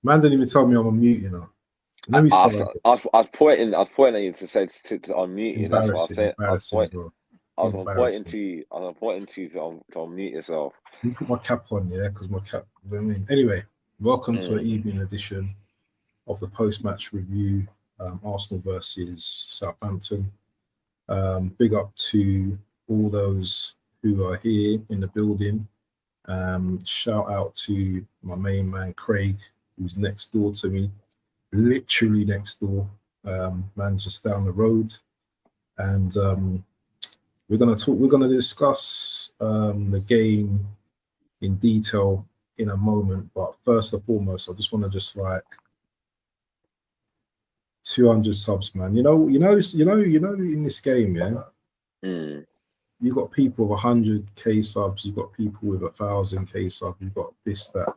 Man didn't even tell me I'm on mute, you know. I, Let me I, start. was- I was pointing. I was pointing at you to say to unmute you. That's what I Embarrassing, said. embarrassing, bro. I was on pointing Embarrassing. to you. I was on pointing to you to unmute yourself. Let me put my cap on, yeah, because my cap. You know what I mean, anyway, welcome to an Mm. evening edition of the post-match review. Arsenal versus Southampton. Big up to all those who are here in the building. Shout out to my main man Craig, who's next door to me, literally next door. Man, just down the road, and we're gonna talk. We're gonna discuss the game in detail in a moment. But first and foremost, I just want to just like 200 subs, man. In this game, yeah, Mm. you got people with 100k subs, you got people with 1,000k subs, you got this, that,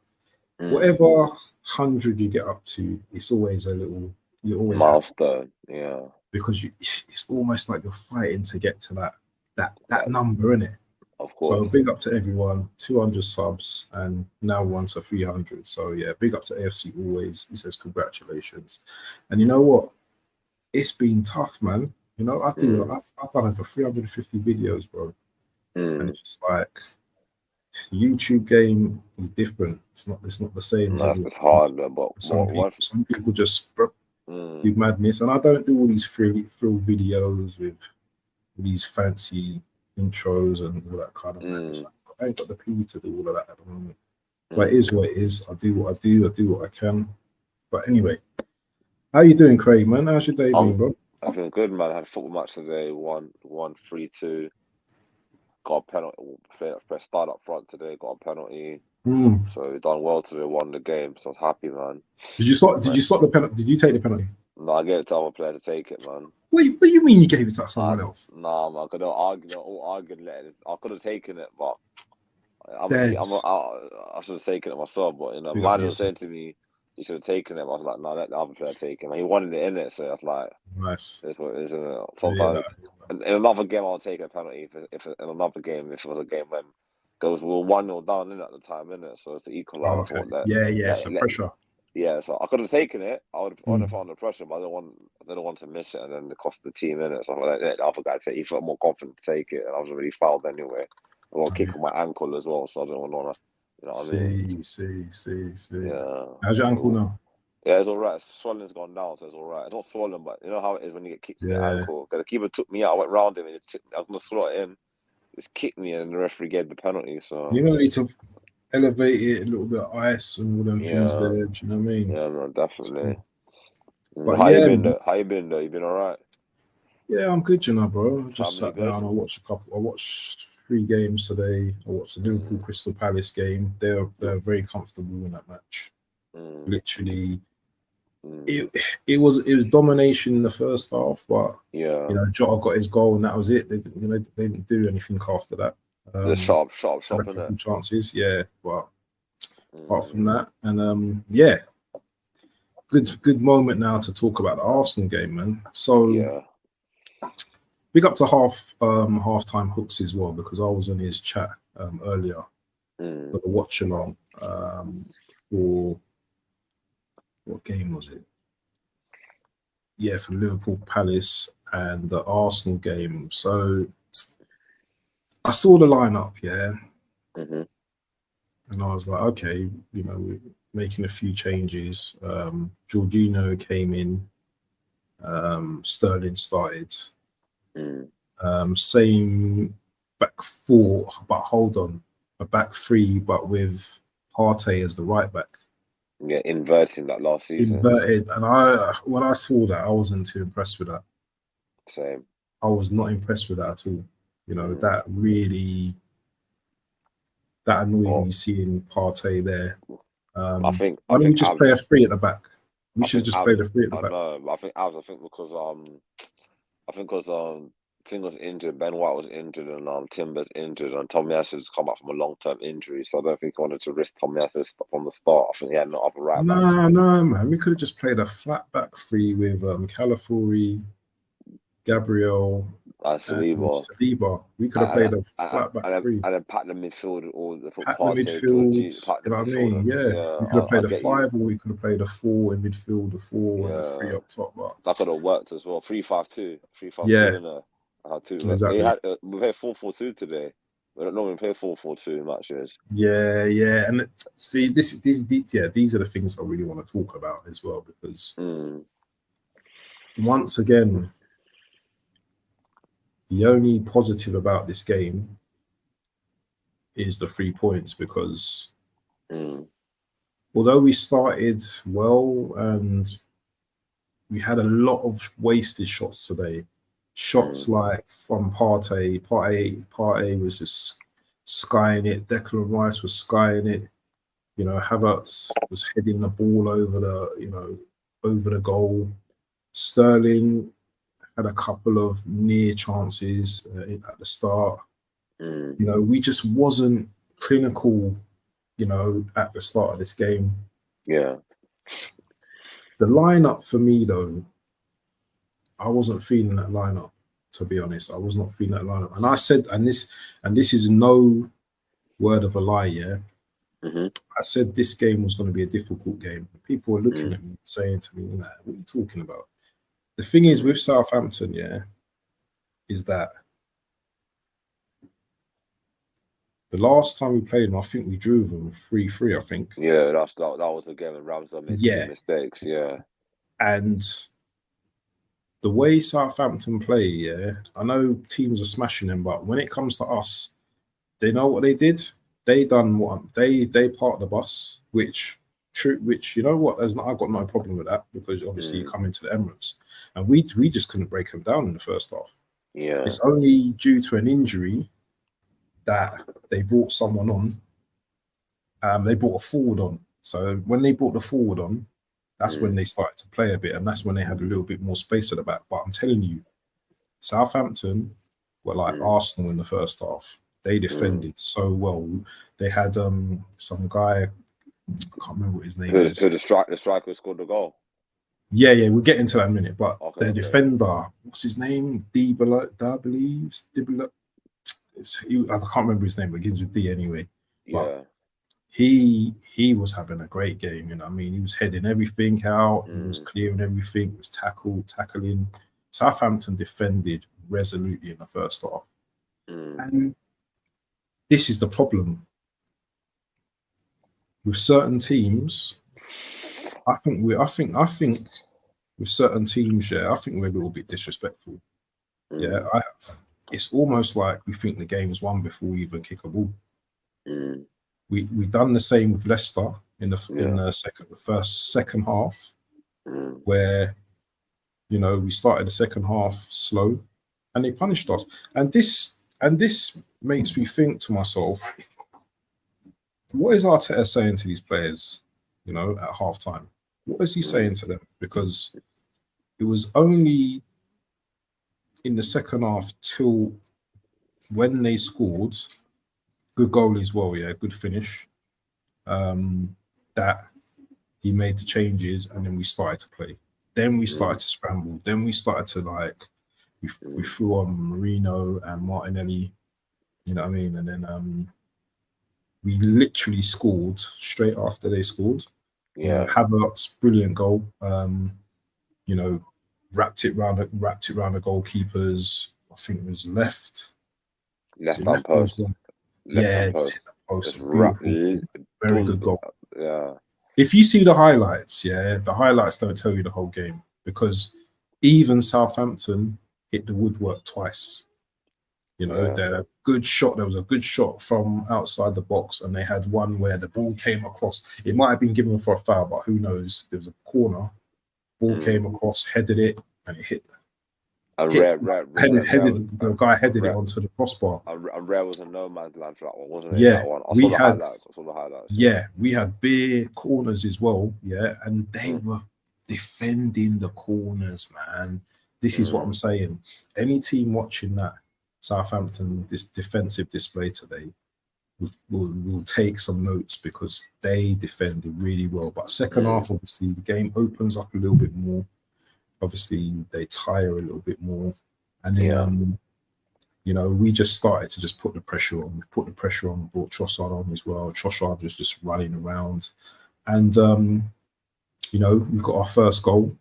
Mm. whatever hundred you get up to, it's always a little. You're always happy Milestone. Yeah. because it's almost like you're fighting to get to that That, number, isn't it? of So course. big up to everyone, 200 subs, and now we're on to 300. So yeah, big up to AFC always. He says congratulations, and you know what? It's been tough, man. You know, Mm. I've done over 350 videos, bro, and Mm. it's just like YouTube game is different. It's not the same as No, everyone. it's hard, but Some what? people, some people just do Mm. madness, and I don't do all these thrill videos with these fancy intros and all that kind of madness. Mm. I ain't got the P to do all of that at the moment. But it Mm. is what it is. I do what I do. I do what I can. But anyway, how you doing, Craig, man? How's your day I'm. been, bro? I've been good, man. I had a football match today. Won 3-2. Got a penalty. Press start up front today. Got a penalty. Mm. So he done well today. Won the game. So I was happy, man. Did you slot? Did Man. you slot the penalty? Did you take the penalty? No, I gave it to other player to take it, man. What do you mean you gave it to someone else? Nah, man. I could have argued. All argued. I could have taken it, but I'm a. T- Dead. I'm a. I should have taken it myself. But Big up man was yourself. saying to me, you should have taken it. I was like, no, let the other player take it. And he wanted it in it, so I was like, Nice. it's what it is, isn't it? I hear Sometimes that. in another game I'll take a penalty if in another game if it was a game when goes we're 1-0 down in at the time, innit? So it's the Oh, equaliser. I okay. thought that Yeah, yeah. let So let pressure. yeah. So I could have taken it. I would have on Mm. if under pressure, but I didn't want to miss it and then it cost the team in it. So I let the other guy take. He felt more confident to take it, and I was already fouled anyway. I got a I kick hear on my ankle as well, so I didn't want to. You know what I mean? See. Yeah. How's your ankle now? Yeah, it's all right. Swelling's gone down, so it's all right. It's not swollen, but you know how it is when you get kicked in your Yeah. ankle. The keeper took me out. I went round him and I was gonna slot it in. Just kicked me, and the referee gave the penalty. So You don't need to elevate it, a little bit of ice and all them things yeah, there. Do you know what I mean? yeah, no, So, definitely. but How you yeah, been man. though? How you been though? You been all right? Yeah, I'm good, you know, bro. I just Family sat good? down. I watched a couple. I watched 3 games today. I watched the Liverpool Mm, Crystal Palace game. They're do- very comfortable in that match. mm, Literally, mm, it it was domination in the first half, but yeah. Jota got his goal and that was it. They didn't do anything after that. Just Had a in it. couple chances, yeah, but apart Mm, from that, and yeah, good moment now to talk about the Arsenal game, man. So yeah. big up to halftime hooks as well because I was in his chat earlier Mm, for the watch along for what game was it? Yeah, for Liverpool Palace and the Arsenal game. So I saw the lineup, yeah, mm-hmm, and I was like, okay, we're making a few changes. Jorginho came in, Sterling started. mm. Same back four, but hold on, a back three, but with Partey as the right back, Yeah, inverting that last season. inverted. And when I saw that, I wasn't too impressed with that. Same. I was not impressed with that at all. Mm. That really that annoyed Well, me seeing Partey there. I Why don't we think just play a Abs. three at the back? We I should think just play Abs. the three at the I back. know. I think Abs. I think because King was injured, Ben White was injured, and Timber's injured, and Tommy has come back from a long-term injury. So I don't think he wanted to risk Tommy from the start. I think he had no other right backs. No, man. We could have just played a flat back three with Calafiori, Gabriel. Saliba. Saliba. We could have played a flat back three. And then pack the midfield or the Pack the midfield, you know what I mean? Yeah. We could have played a 5 or we could have played a 4 in midfield, a 4 and a 3 up top. But that could have worked as well. 3-5-2. 3-5-2 yeah. in there. Exactly. We played 4-4-2 today. We don't normally play 4-4-2 matches. Yeah. And see, these are the things I really want to talk about as well, because once again, the only positive about this game is the 3 points, because although we started well and we had a lot of wasted shots today, shots like from Partey was just skying it, Declan Rice was skying it, you know, Havertz was heading the ball over the goal, Sterling had a couple of near chances at the start. You know, we just wasn't clinical, you know, at the start of this game. Yeah. The lineup for me, though, I wasn't feeling that lineup, to be honest. I was not feeling that lineup. And I said, and this is no word of a lie, yeah. I said this game was going to be a difficult game. People were looking at me, saying to me, what are you talking about? The thing is with Southampton, yeah, is that the last time we played them, I think we drew them 3-3, I think. Yeah, that was the game when Ramsdale made 2 mistakes, yeah. And the way Southampton play, yeah, I know teams are smashing them, but when it comes to us, they know what they did. They done what they parked the bus, which you know what, I've got no problem with that, because obviously you come into the Emirates, and we just couldn't break them down in the first half. Yeah, it's only due to an injury that they brought someone on. They brought a forward on. So when they brought the forward on, that's when they started to play a bit, and that's when they had a little bit more space at the back. But I'm telling you, Southampton were like Arsenal in the first half. They defended so well. They had some guy, I can't remember what his name is. The striker who scored the goal. Yeah, we'll get into that in a minute. But their defender, what's his name? I can't remember his name, but it begins with D anyway. But he was having a great game, you know what I mean? He was heading everything out, he was clearing everything, was tackling. Southampton defended resolutely in the first half. And this is the problem. With certain teams, I think with certain teams, yeah, I think we're a little bit disrespectful. Yeah, it's almost like we think the game's won before we even kick a ball. We done the same with Leicester in the second half, where, you know, we started the second half slow, and they punished us. And this makes me think to myself, what is Arteta saying to these players, you know, at halftime? What is he saying to them? Because it was only in the second half till when they scored, good goal as well, yeah, good finish, that he made the changes, and then we started to play. Then we started to scramble. Then we started to we threw on Marino and Martinelli, you know what I mean? And then we literally scored straight after they scored. Yeah, Havertz, brilliant goal. You know, wrapped it round the goalkeepers. I think it was left hand post. Yeah, post. Very good goal. Yeah. If you see the highlights, the highlights don't tell you the whole game, because even Southampton hit the woodwork twice. You know, they had a good shot. There was a good shot from outside the box, and they had one where the ball came across. It might have been given for a foul, but who knows? There was a corner. Ball came across, headed it, and it hit. The guy headed it onto the crossbar. And Rare was a no man's land for that one, wasn't it? Yeah, that one. I saw the highlights. Yeah, we had bare corners as well. Yeah, and they were defending the corners, man. This is what I'm saying. Any team watching that Southampton this defensive display today will take some notes, because they defended really well. But second half, obviously, the game opens up a little bit more. Obviously, they tire a little bit more, and then you know, we just started to just put the pressure on. We put the pressure on, brought Trossard on as well. Trossard was just running around. And, you know, we got our first goal.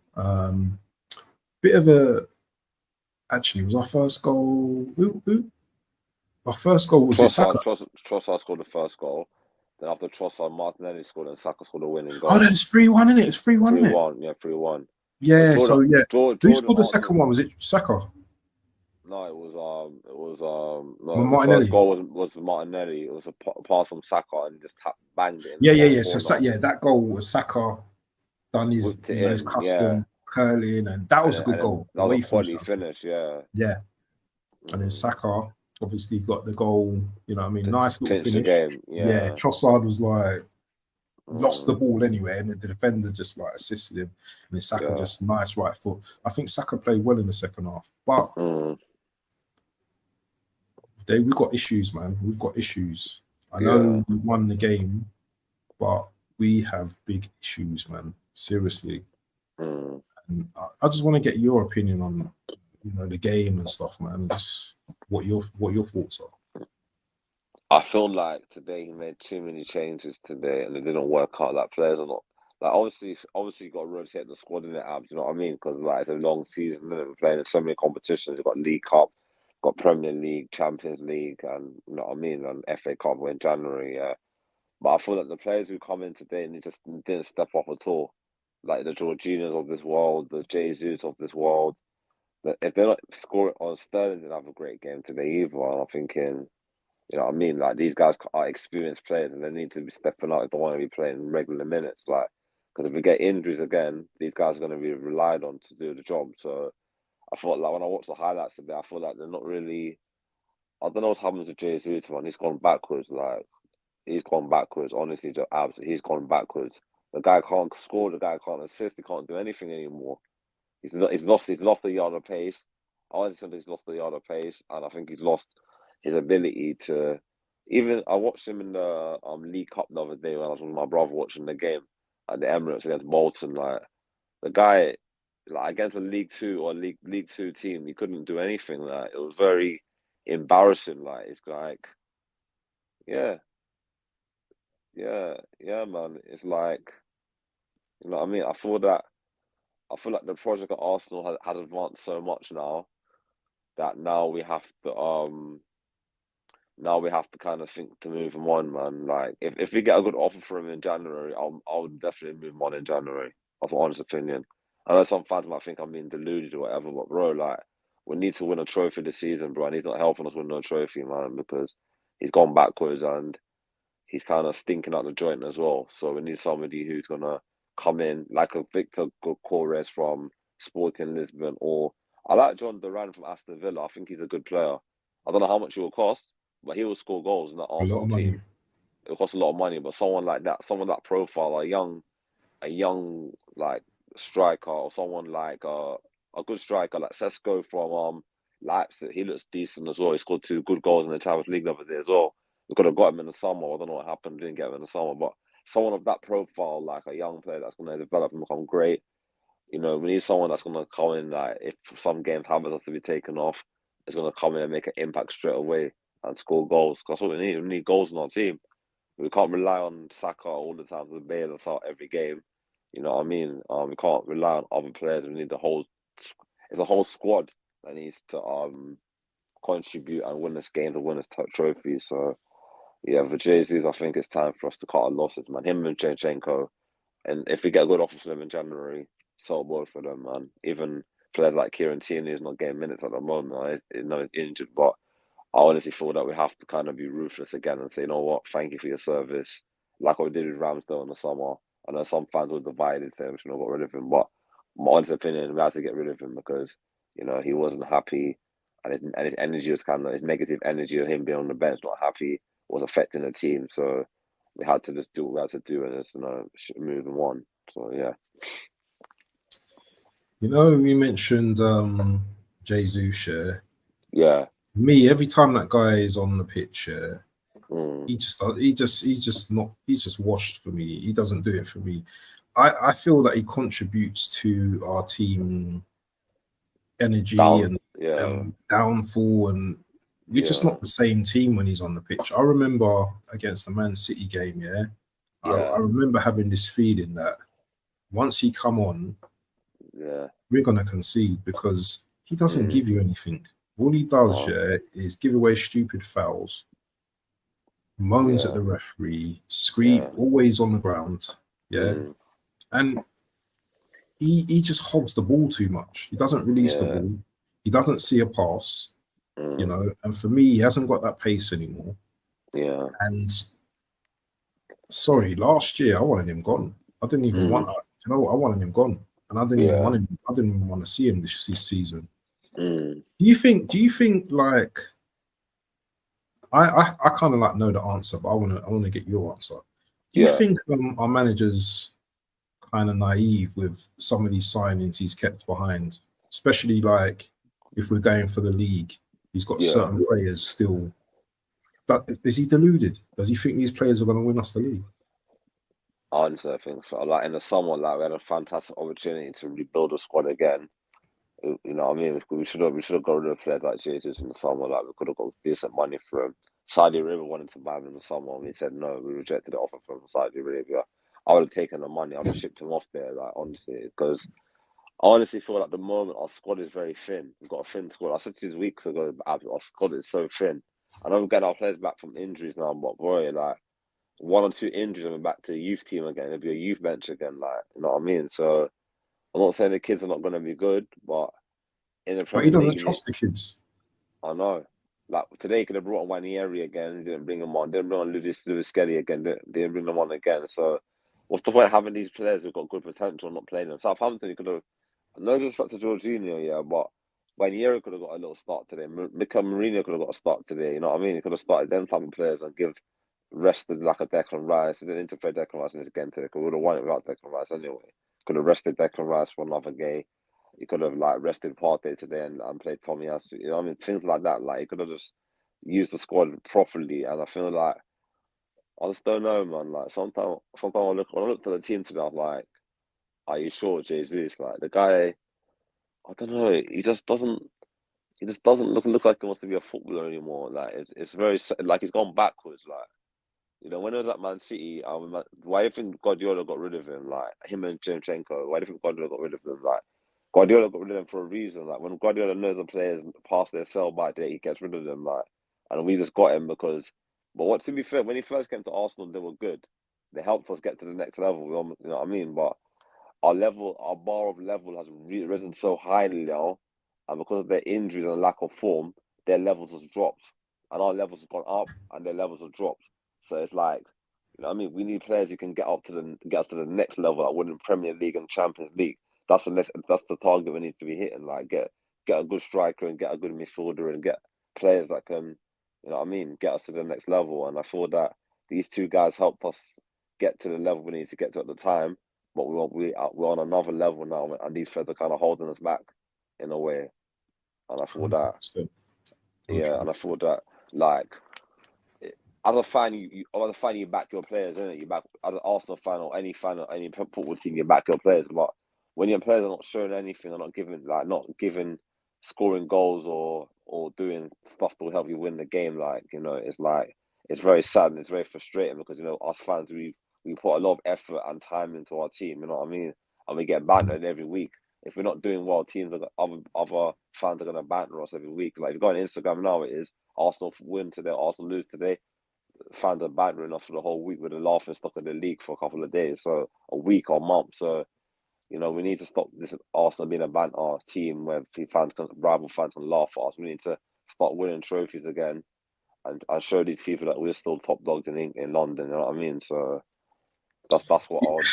Bit of a, actually, was our first goal, our first goal was Saka. Trossard scored the first goal. Then after Trossard, Martinelli scored and Saka scored the winning goal. Oh, that was 3-1, innit? It's 3-1, innit? 3-1, yeah, 3-1. Yeah, Jordan, so yeah. Who scored the Arsenal, second one? Was it Saka? No, Or no, the Martinelli? first goal was Martinelli. It was a pass from Saka and he just banged it. Yeah. So yeah, that goal was Saka done his, Whipped it you know, his in, yeah. custom curling, and that was a good goal. That was a quality finish, yeah. Yeah. And then Saka obviously got the goal, you know what I mean? Nice little Clinch finish. the game, yeah. Trossard was like, lost the ball anyway, and the defender just like assisted him. And then Saka just nice right foot. I think Saka played well in the second half, but we've got issues, man. We've got issues. I know we won the game, but we have big issues, man. Seriously. And I just want to get your opinion on, you know, the game and stuff, man. Just what your thoughts are. I feel like today he made too many changes today, and it didn't work out. Like players are not like obviously you got to rotate the squad in the abs. You know what I mean? Because like it's a long season, and we're playing in so many competitions. You've got League Cup, got Premier League, Champions League, and you know what I mean, and FA Cup in January. Yeah, but I feel like the players who come in today and they just didn't step up at all. Like the Jorginhos of this world, the Jesus of this world. That if they're not scoring on Sterling, didn't have a great game today either. And I'm thinking, you know what I mean? Like these guys are experienced players and they need to be stepping out if they want to be playing regular minutes. Like, because if we get injuries again, these guys are going to be relied on to do the job. So I thought like when I watched the highlights today, I feel like they're not really. I don't know what's happened to Jesus, man. He's gone backwards. Like he's gone backwards. Honestly, just absolutely, he's gone backwards. The guy can't score. The guy can't assist. He can't do anything anymore. He's lost a yard of pace. I honestly think he's lost a yard of pace, and I think he's lost his ability to. Even I watched him in the League Cup the other day when I was with my brother watching the game at the Emirates against Bolton. Like the guy, like against a League Two or League Two team, he couldn't do anything. Like it was very embarrassing. Like it's like, yeah, man. It's like, you know what I mean. I feel like the project at Arsenal has advanced so much now that now we have to kind of think to move him on, man. Like if we get a good offer for him in January, I'll definitely move him on in January. Of an honest opinion. I know some fans might think I'm being deluded or whatever, but bro, like we need to win a trophy this season, bro, and he's not helping us win no trophy, man, because he's gone backwards and he's kind of stinking out the joint as well. So we need somebody who's gonna come in like a Victor Gyokeres from Sporting Lisbon, or I like John Duran from Aston Villa. I think he's a good player. I don't know how much it will cost, but he will score goals in that Arsenal team. It'll cost a lot of money, but someone like that, someone that profile, a young like striker, or someone like a good striker like Sesko from Leipzig. He looks decent as well. He scored 2 good goals in the Champions League the other day as well. We could have got him in the summer. I don't know what happened. Didn't get him in the summer, but someone of that profile, like a young player that's going to develop and become great. You know, we need someone that's going to come in. Like if some games Havertz has to be taken off, is going to come in and make an impact straight away and score goals. Because that's what we need. We need goals in our team. We can't rely on Saka all the time to bail us out every game. You know what I mean? We can't rely on other players. We need the whole. It's a whole squad that needs to contribute and win this game to win this trophy. So yeah, for Jesus, I think it's time for us to cut our losses, man. Him and Zinchenko, and if we get a good offer for them in January, so both for them, man. Even players like Kieran Tierney is not getting minutes at the moment. He's injured, but I honestly feel that we have to kind of be ruthless again and say, you know what, thank you for your service. Like what we did with Ramsdale in the summer. I know some fans were divided saying we should have got rid of him, but my honest opinion, we had to get rid of him because, you know, he wasn't happy and his energy was kind of, his negative energy of him being on the bench, not happy, was affecting the team. So we had to just do what we had to do and just, you know, move him on. So, yeah. You know, we mentioned Jesus. Yeah. Me, every time that guy is on the pitch, he's just washed for me. He doesn't do it for me. I feel that he contributes to our team energy and downfall, and we're just not the same team when he's on the pitch. I remember against the Man City game, I remember having this feeling that once he come on, we're gonna concede because he doesn't give you anything. All he does, is give away stupid fouls, moans at the referee, scream, always on the ground, and he just hogs the ball too much. He doesn't release the ball. He doesn't see a pass, you know. And for me, he hasn't got that pace anymore. Yeah. And sorry, last year I wanted him gone. I didn't even want. You know what? I wanted him gone, and I didn't even want him. I didn't even want to see him this season. Do you think like I kind of like know the answer, but I want to get your answer. Do you think our manager's kind of naive with some of these signings he's kept behind, especially like if we're going for the league, he's got certain players still. Is he deluded? Does he think these players are going to win us the league? Honestly, I think so. Like in the summer, like we had a fantastic opportunity to rebuild the squad again. You know what I mean? We should have got rid of players like Jesus in the summer. Like we could have got decent money for him. Saudi Arabia wanted to buy him in the summer, and we said no. We rejected the offer from Saudi Arabia. I would have taken the money. I would have shipped him off there. Like honestly, because I honestly feel like at the moment our squad is very thin. We've got a thin squad. I said to you weeks ago, our squad is so thin. I know we're getting our players back from injuries now, but boy, like 1 or 2 injuries and we're back to the youth team again. It'll be a youth bench again, like you know what I mean. So I'm not saying the kids are not going to be good, but in the Premier League, he doesn't League, trust the kids. I know. Like today, he could have brought on Wanieri again. He didn't bring him on. Didn't bring on Lewis Kelly again. Didn't bring them on again. So what's the point of having these players who've got good potential and not playing them? Southampton, he could have. No disrespect to Jorginho, but Wanieri could have got a little start today. Mikel Mourinho could have got a start today. You know what I mean? He could have started them type of players and rested like a Declan Rice. He didn't interfere Declan Rice in this game today because we would have won it without Declan Rice anyway. Could have rested Declan Rice for another game. He could have like rested Partey today and played Tomiyasu. You know what I mean? Things like that. Like he could have just used the squad properly. And I feel like I just don't know, man. Like sometimes when I look at the team today, I'm like, are you sure, Jesus? Like the guy, I don't know. He just doesn't look like he wants to be a footballer anymore. Like it's very like he's gone backwards. Like you know, when he was at Man City, why do you think Guardiola got rid of him? Like him and Zinchenko, why do you think Guardiola got rid of them? Like Guardiola got rid of them for a reason. Like when Guardiola knows the players past their sell-by date, he gets rid of them. Like, and we just got him because. But what to be fair, when he first came to Arsenal, they were good. They helped us get to the next level. You know what I mean? But our bar of level has risen so highly now, and because of their injuries and lack of form, their levels has dropped, and our levels have gone up, and their levels have dropped. So it's like, you know what I mean? We need players who can get us to the next level, like winning Premier League and Champions League. That's the target we need to be hitting. Like get a good striker and get a good midfielder and get players that can, you know what I mean, get us to the next level. And I feel that these two guys helped us get to the level we need to get to at the time. But we're on another level now, and these players are kind of holding us back in a way. And I thought that, 100%. and I thought that, like, as a fan, you back your players, innit? You back as an Arsenal fan or any football team, you back your players. But when your players are not showing anything, or not giving scoring goals or doing stuff that will help you win the game, like you know, it's very sad and it's very frustrating because you know us fans we put a lot of effort and time into our team. You know what I mean? And we get bantered every week. If we're not doing well, other fans are gonna banter us every week. Like if you go on Instagram now, it is Arsenal win today, Arsenal lose today. Fans are bantering us for the whole week with the laughing stock of the league for a couple of days, so a week or month. So you know we need to stop this Arsenal being a banter team where rival fans can laugh at us. We need to start winning trophies again and show these people that we're still top dogs in London. You know what I mean? So that's what I would.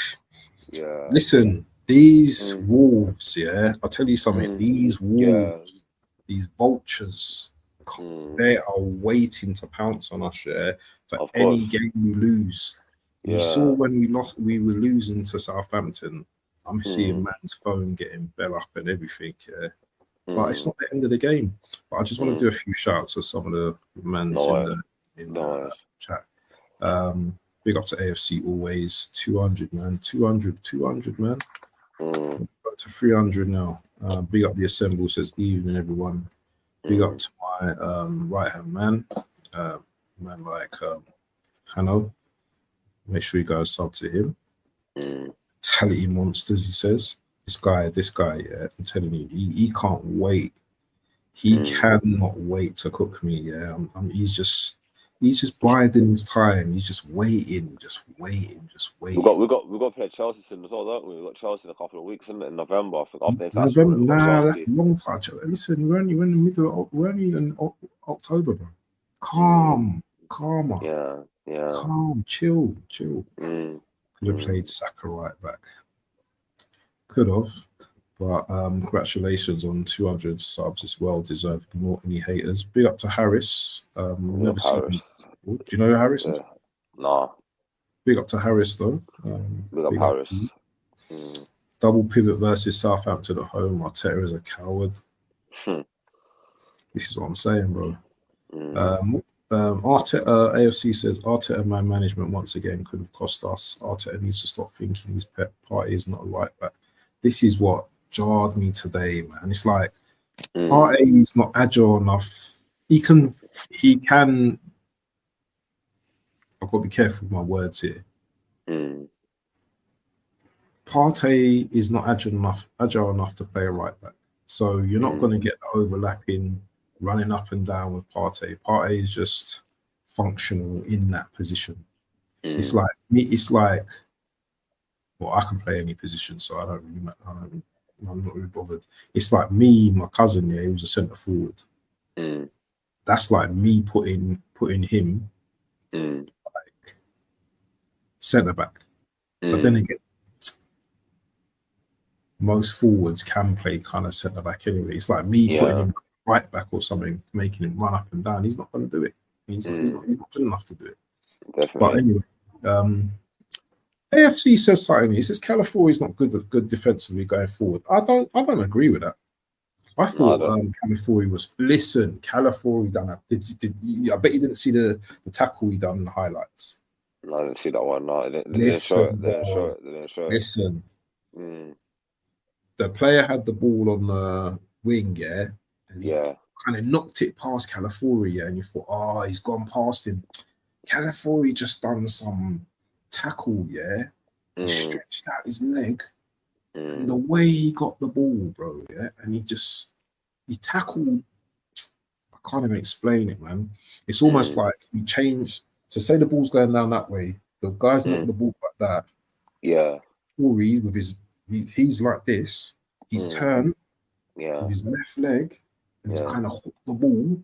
Yeah. Listen, these wolves, I'll tell you something. These wolves, these vultures, they are waiting to pounce on us, for any game we lose. You saw when we were losing to Southampton. I'm seeing man's phone getting bell up and everything, but it's not the end of the game. But I just want to do a few shouts to some of the mans in the chat. Big up to AFC always. 200, man. 200, man. Up to 300 now. Big up the assemble, says evening, everyone. Big up to my right hand man, man like Hanno. Make sure you guys sub to him. Mentality monsters, he says. This guy, yeah, I'm telling you, he can't wait. He cannot wait to cook me. Yeah, he's just biding his time. He's just waiting. We got to play Chelsea soon as well, don't we? We got Chelsea in a couple of weeks, isn't it? In November, I think after international. November, nah, that's a long time. Listen, we're only in the middle. We're only in October, bro. Calm. Yeah. Calm, chill. Could have played Saka right back. Could have, but congratulations on 200 subs. It's well deserved. Not any haters. Big up to Harris. Never seen him. Do you know who Harris is? Nah. Big up to Harris though. Big up Harris. Double pivot versus Southampton at home. Arteta is a coward. This is what I'm saying, bro. Arteta, AFC says Arteta man management once again could have cost us. Arteta needs to stop thinking his pet party is not a right back. This is what jarred me today, man. It's like Partey is not agile enough. He can. I've got to be careful with my words here. Partey is not agile enough to play a right back. So you're not going to get the overlapping, running up and down with Partey. Partey is just functional in that position. It's like me. It's like, well, I can play any position, so I'm not really bothered. It's like me, my cousin. Yeah, he was a centre forward. That's like me putting him like centre back. But then again, most forwards can play kind of centre back anyway. It's like me putting him right back or something, making him run up and down. He's not going to do it. He's not good enough to do it. Definitely. But anyway, AFC says something. He says Calafiori's not good defensively going forward. I don't agree with that. I thought Calafiori was. Listen, Calafiori done that. I bet you didn't see the tackle he done in the highlights. No, I didn't see that one. No, they didn't show it. Listen. The player had the ball on the wing, yeah, and he kind of knocked it past Calafiori, yeah, and you thought, oh, he's gone past him. Calafiori just done some tackle, yeah, he stretched out his leg, and the way he got the ball, bro, yeah, and he tackled. I can't even explain it, man. It's almost like he changed. So say the ball's going down that way, the guy's knocked the ball like that. Yeah, Corey with his. He's like this. He's turned with his left leg, and he's kind of hooked the ball.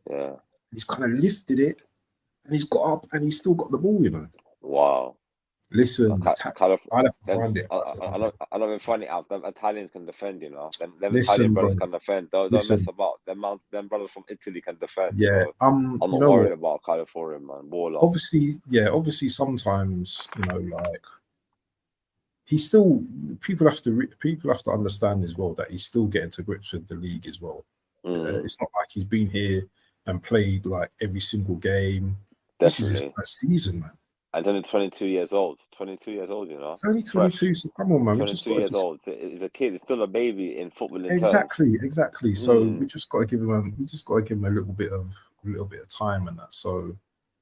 Yeah, he's kind of lifted it, and he's got up, and he's still got the ball. You know. Wow. Listen, I'll have to find it. I don't even find it out. Them Italians can defend, you know. Them Listen, Italian brothers bro. can defend. Don't mess about. Them brothers from Italy can defend. Yeah, so I'm not worried about California, man. Obviously, sometimes like. He's still people have to understand as well that he's still getting to grips with the league as well. It's not like he's been here and played like every single game. Definitely. This is his first season, man. And only 22 years old. 22 years old, you know. It's only 22, so come on, man. 22 years old. He's a kid. He's still a baby in football. Exactly. So we just got to give him a little bit of time and that. So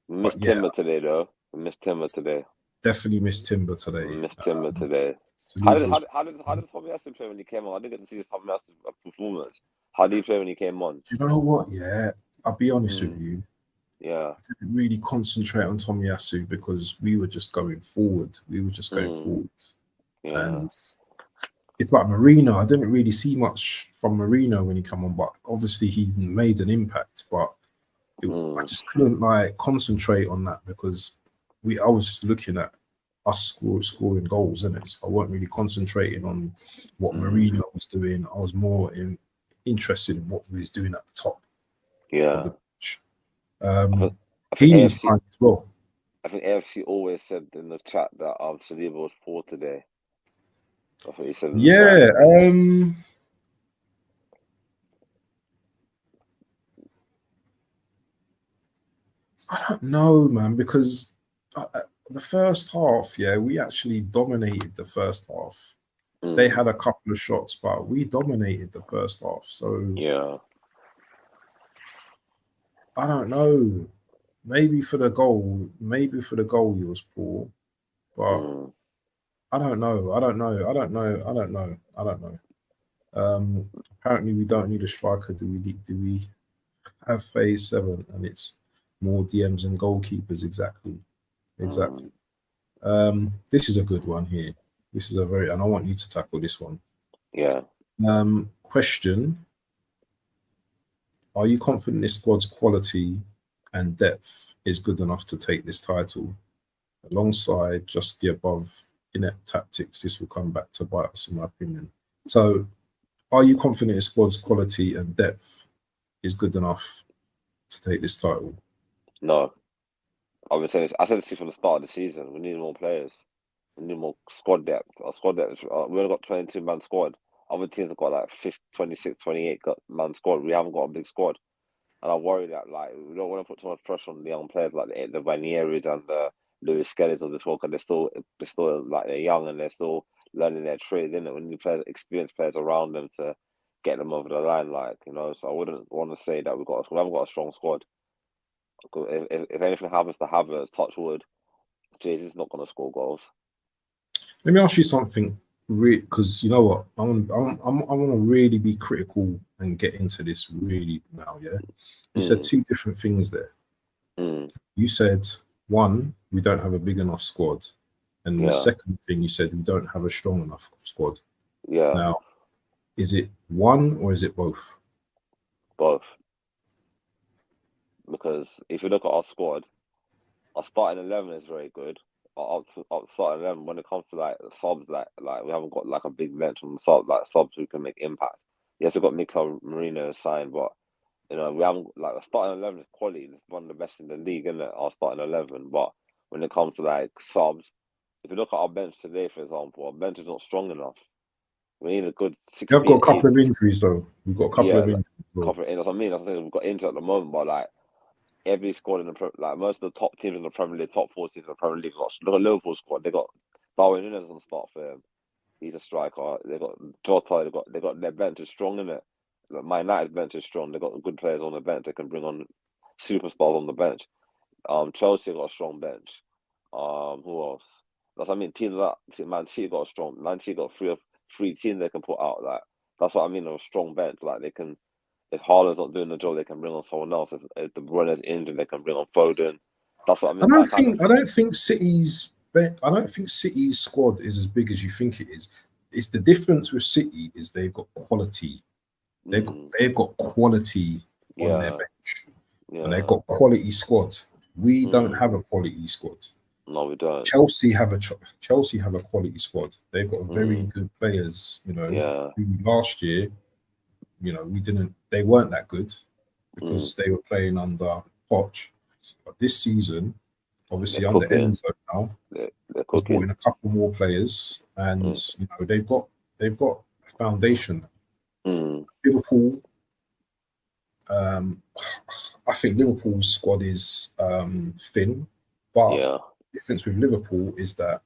we missed Timber today, though. We missed Timber today. Definitely missed Timber today. How did Tommy Aston play when he came on? I didn't get to see Tommy Aston's performance. How did he play when he came on? Do you know what? Yeah, I'll be honest with you. Yeah, I didn't really concentrate on Tomiyasu because we were just going forward. And it's like Marino. I didn't really see much from Marino when he came on, but obviously he made an impact. But I just couldn't like concentrate on that because I was just looking at us scoring goals, innit? So I wasn't really concentrating on what Marino was doing. I was more interested in what he was doing at the top. Yeah. Of the pitch. He needs time as well. I think AFC always said in the chat that Saliba was poor today. That's what he said in the chat. I don't know, man, because the first half, we actually dominated the first half. They had a couple of shots, but we dominated the first half. So I don't know. Maybe for the goal, he was poor, but I don't know. I don't know. Apparently we don't need a striker. Do we have phase 7 and it's more DMs and goalkeepers? Exactly. This is a good one here. This is and I want you to tackle this one. Yeah. Question: are you confident this squad's quality and depth is good enough to take this title? Alongside just the above inept tactics, this will come back to bite us, in my opinion. So, are you confident this squad's quality and depth is good enough to take this title? No. I've been saying this. I said this from the start of the season. We need more players. We need more squad depth. Our squad depth. We only got 22-man squad. Other teams have got like 26, 28-man squad. We haven't got a big squad, and I worry that like we don't want to put too much pressure on the young players like the Ranieris and the Lewis Skellies of this world, because they're still like they're young and they're still learning their trade. Isn't it? We need players, experienced players around them to get them over the line. Like, you know, so I wouldn't want to say that we haven't got a strong squad. If anything happens to Havertz, touch wood, Jay-Z's not going to score goals. Let me ask you something, because you know what, I want to really be critical and get into this really now. Yeah, you said two different things there. You said, one, we don't have a big enough squad, and the second thing you said, we don't have a strong enough squad. Yeah. Now, is it one or is it both? Both. Because if you look at our squad, our starting 11 is very good. Our starting 11, when it comes to like subs, like we haven't got like a big bench on the subs who can make impact. Yes, we've got Mikel Merino signed, but you know, we haven't like our starting 11 is quality. It's one of the best in the league, isn't it? Our starting 11. But when it comes to like subs, if you look at our bench today, for example, our bench is not strong enough. We need a good 16. We've got a couple of injuries though. We've got a couple of injuries. That's what I mean. We've got injuries at the moment, but like every squad in the like most of the top teams in the Premier League, top 4 teams in the Premier League, look at Liverpool's squad. They got Darwin Núñez on start for him. He's a striker. They got Jota. They got their bench is strong, isn't it? Like, My United bench is strong. They got good players on the bench. They can bring on superstars on the bench. Chelsea got a strong bench. Who else? That's what I mean. Teams like Man City got a strong. Man City got three teams they can put out. Like that's what I mean. A strong bench. Like they can. If Haaland's not doing the job, they can bring on someone else. If De Bruyne's injured, they can bring on Foden. That's what I mean. I don't think City's squad is as big as you think it is. It's the difference with City is they've got quality. They've got quality on their bench, and they've got quality squad. We don't have a quality squad. No, we don't. Chelsea have a quality squad. They've got very good players. You know, who last year, you know, they weren't that good because they were playing under Poch. But this season, obviously under Enzo now, they're he's brought in a couple more players, and you know they've got a foundation. Liverpool, I think Liverpool's squad is thin, but the difference with Liverpool is that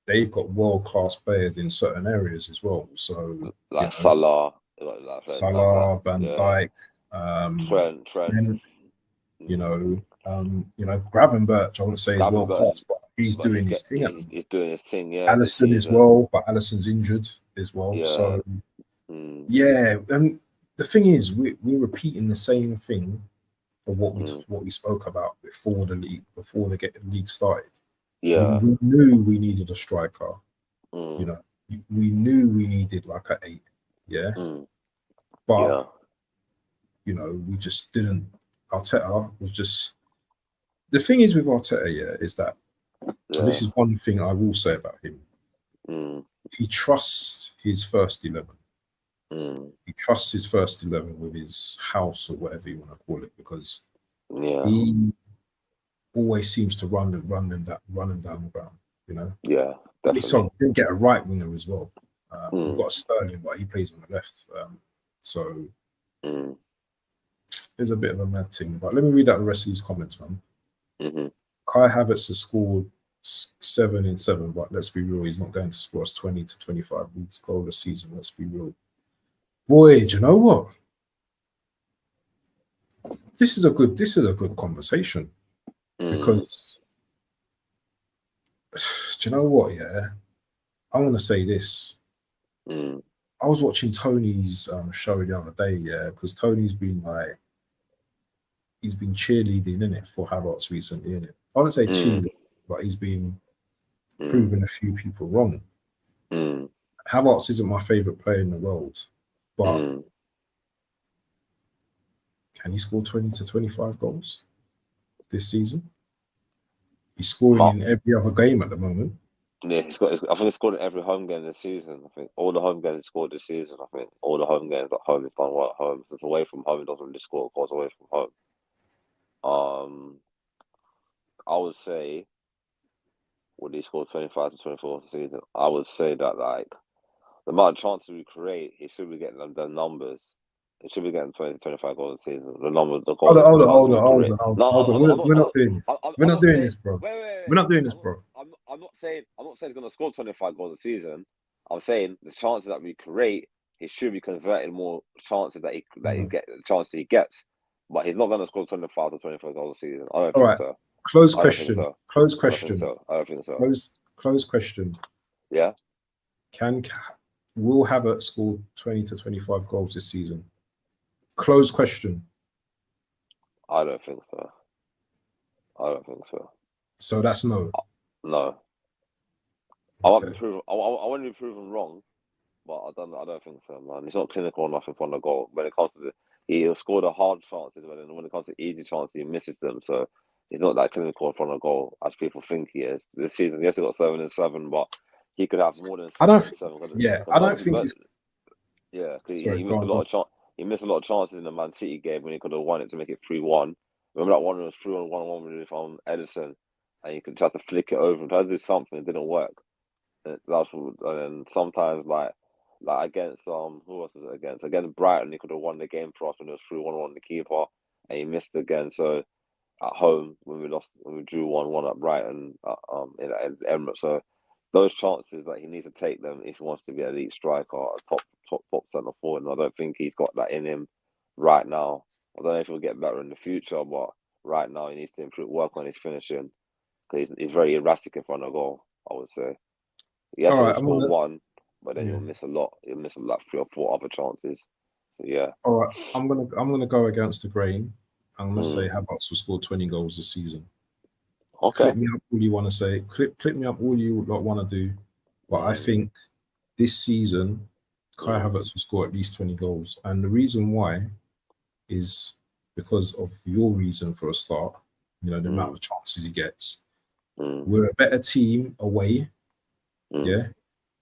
they've got world-class players in certain areas as well. So like Salah, Van Dijk, Trent. You know, Gravenberch, I wouldn't say is world class, but he's doing his thing. He's doing his thing, yeah. Alisson as well, but Alisson's injured as well. Yeah. So and the thing is, we're repeating the same thing of what we spoke about before the league started. Yeah, we knew we needed a striker. You know, we knew we needed like an 8. Yeah, but you know, we just didn't. Arteta was just. The thing is with Arteta, is that this is one thing I will say about him. He trusts his first 11. He trusts his first 11 with his house or whatever you want to call it, because he always seems to run them down the ground. You know. Yeah, definitely. So we didn't get a right winger as well. We've got a Sterling, but he plays on the left. So it's a bit of a mad thing. But let me read out the rest of these comments, man. Kai Havertz has scored 7 in 7, but let's be real, he's not going to score us 20 to 25 leagues goal this season. Let's be real. Boy, do you know what? this is a good conversation because do you know what? Yeah, I want to say this. I was watching Tony's show the other day, yeah, because Tony's been like, he's been cheerleading in it for Havertz recently, in it. I wouldn't say cheerleading, but he's been proving a few people wrong. Havertz isn't my favorite player in the world, but can he score 20 to 25 goals this season? He's scoring in every other game at the moment. Yeah, I think he scored in every home game this season. I think all the home games he scored this season. I think all the home games at home he's done well at home. If it's away from home, he doesn't really score goals away from home. I would say, would he score 25 to 24 this season? I would say that like the amount of chances we create, he should be getting the numbers. He should be getting 20 to 25 goals a season. The numbers, the goals. Hold on. We're not doing this. We're not doing this, bro. We're not doing this, bro. I'm not saying he's going to score 25 goals a season. I'm saying the chances that we create, he should be converting more chances that he gets. But he's not going to score 25 to 25 goals a season. I don't think so. Close question. Close question. I don't think so. Close question. Yeah. Will Havertz score 20 to 25 goals this season? Close question. I don't think so. So that's no. No. I want to be proven wrong, but I don't think so, man. He's not clinical enough in front of goal. When it comes to he scored a hard chances, but when it comes to easy chances, he misses them. So he's not that clinical in front of goal as people think he is. This season, yes, he got 7 and 7, but he could have more than 7 and 7. I don't think he's. Yeah, because he missed a lot of chances. He missed a lot of chances in the Man City game when he could have won it to make it 3-1. Remember that one was 3-1 with Edison, and you could try to flick it over and try to do something. It didn't work. And sometimes like against who else was it against? Against Brighton, he could have won the game for us when it was 3-1 the keeper, and he missed again. So at home when we drew 1-1 at Brighton in Emirates. So those chances that he needs to take them if he wants to be an elite striker, a top centre forward. And I don't think he's got that in him right now. I don't know if he'll get better in the future, but right now he needs to work on his finishing because he's very erratic in front of goal. I would say. Yes, he'll score one, but then you'll miss a lot. You'll miss like 3 or 4 other chances. So, yeah. All right, I'm gonna go against the grain. I'm gonna say Havertz will score 20 goals this season. Okay. Clip me up all you want to say. Clip me up all you want to do. But I think this season, Kai Havertz will score at least 20 goals. And the reason why is because of your reason for a start. You know, the amount of chances he gets. We're a better team away. Yeah.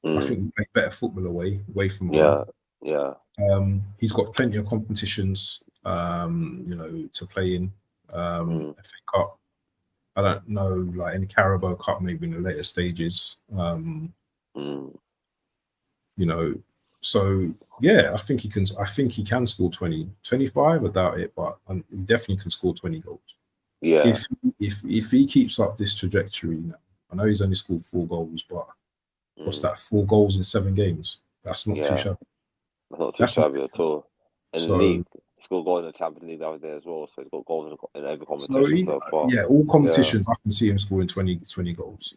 I think we play better football away from home. Yeah. He's got plenty of competitions, to play in. FA Cup. I don't know, like in the Carabao Cup, maybe in the later stages. So yeah, I think he can. I think he can score 20, 25. I doubt it, but he definitely can score 20 goals. Yeah. If he keeps up this trajectory, I know he's only scored 4 goals, but what's that? 4 goals in 7 games. That's not too shabby. That's not too shabby at all. In the league, he scored goals in the Champions League the other day as well. So he's got goals in every competition so far. Yeah, all competitions, I can see him scoring 20 goals.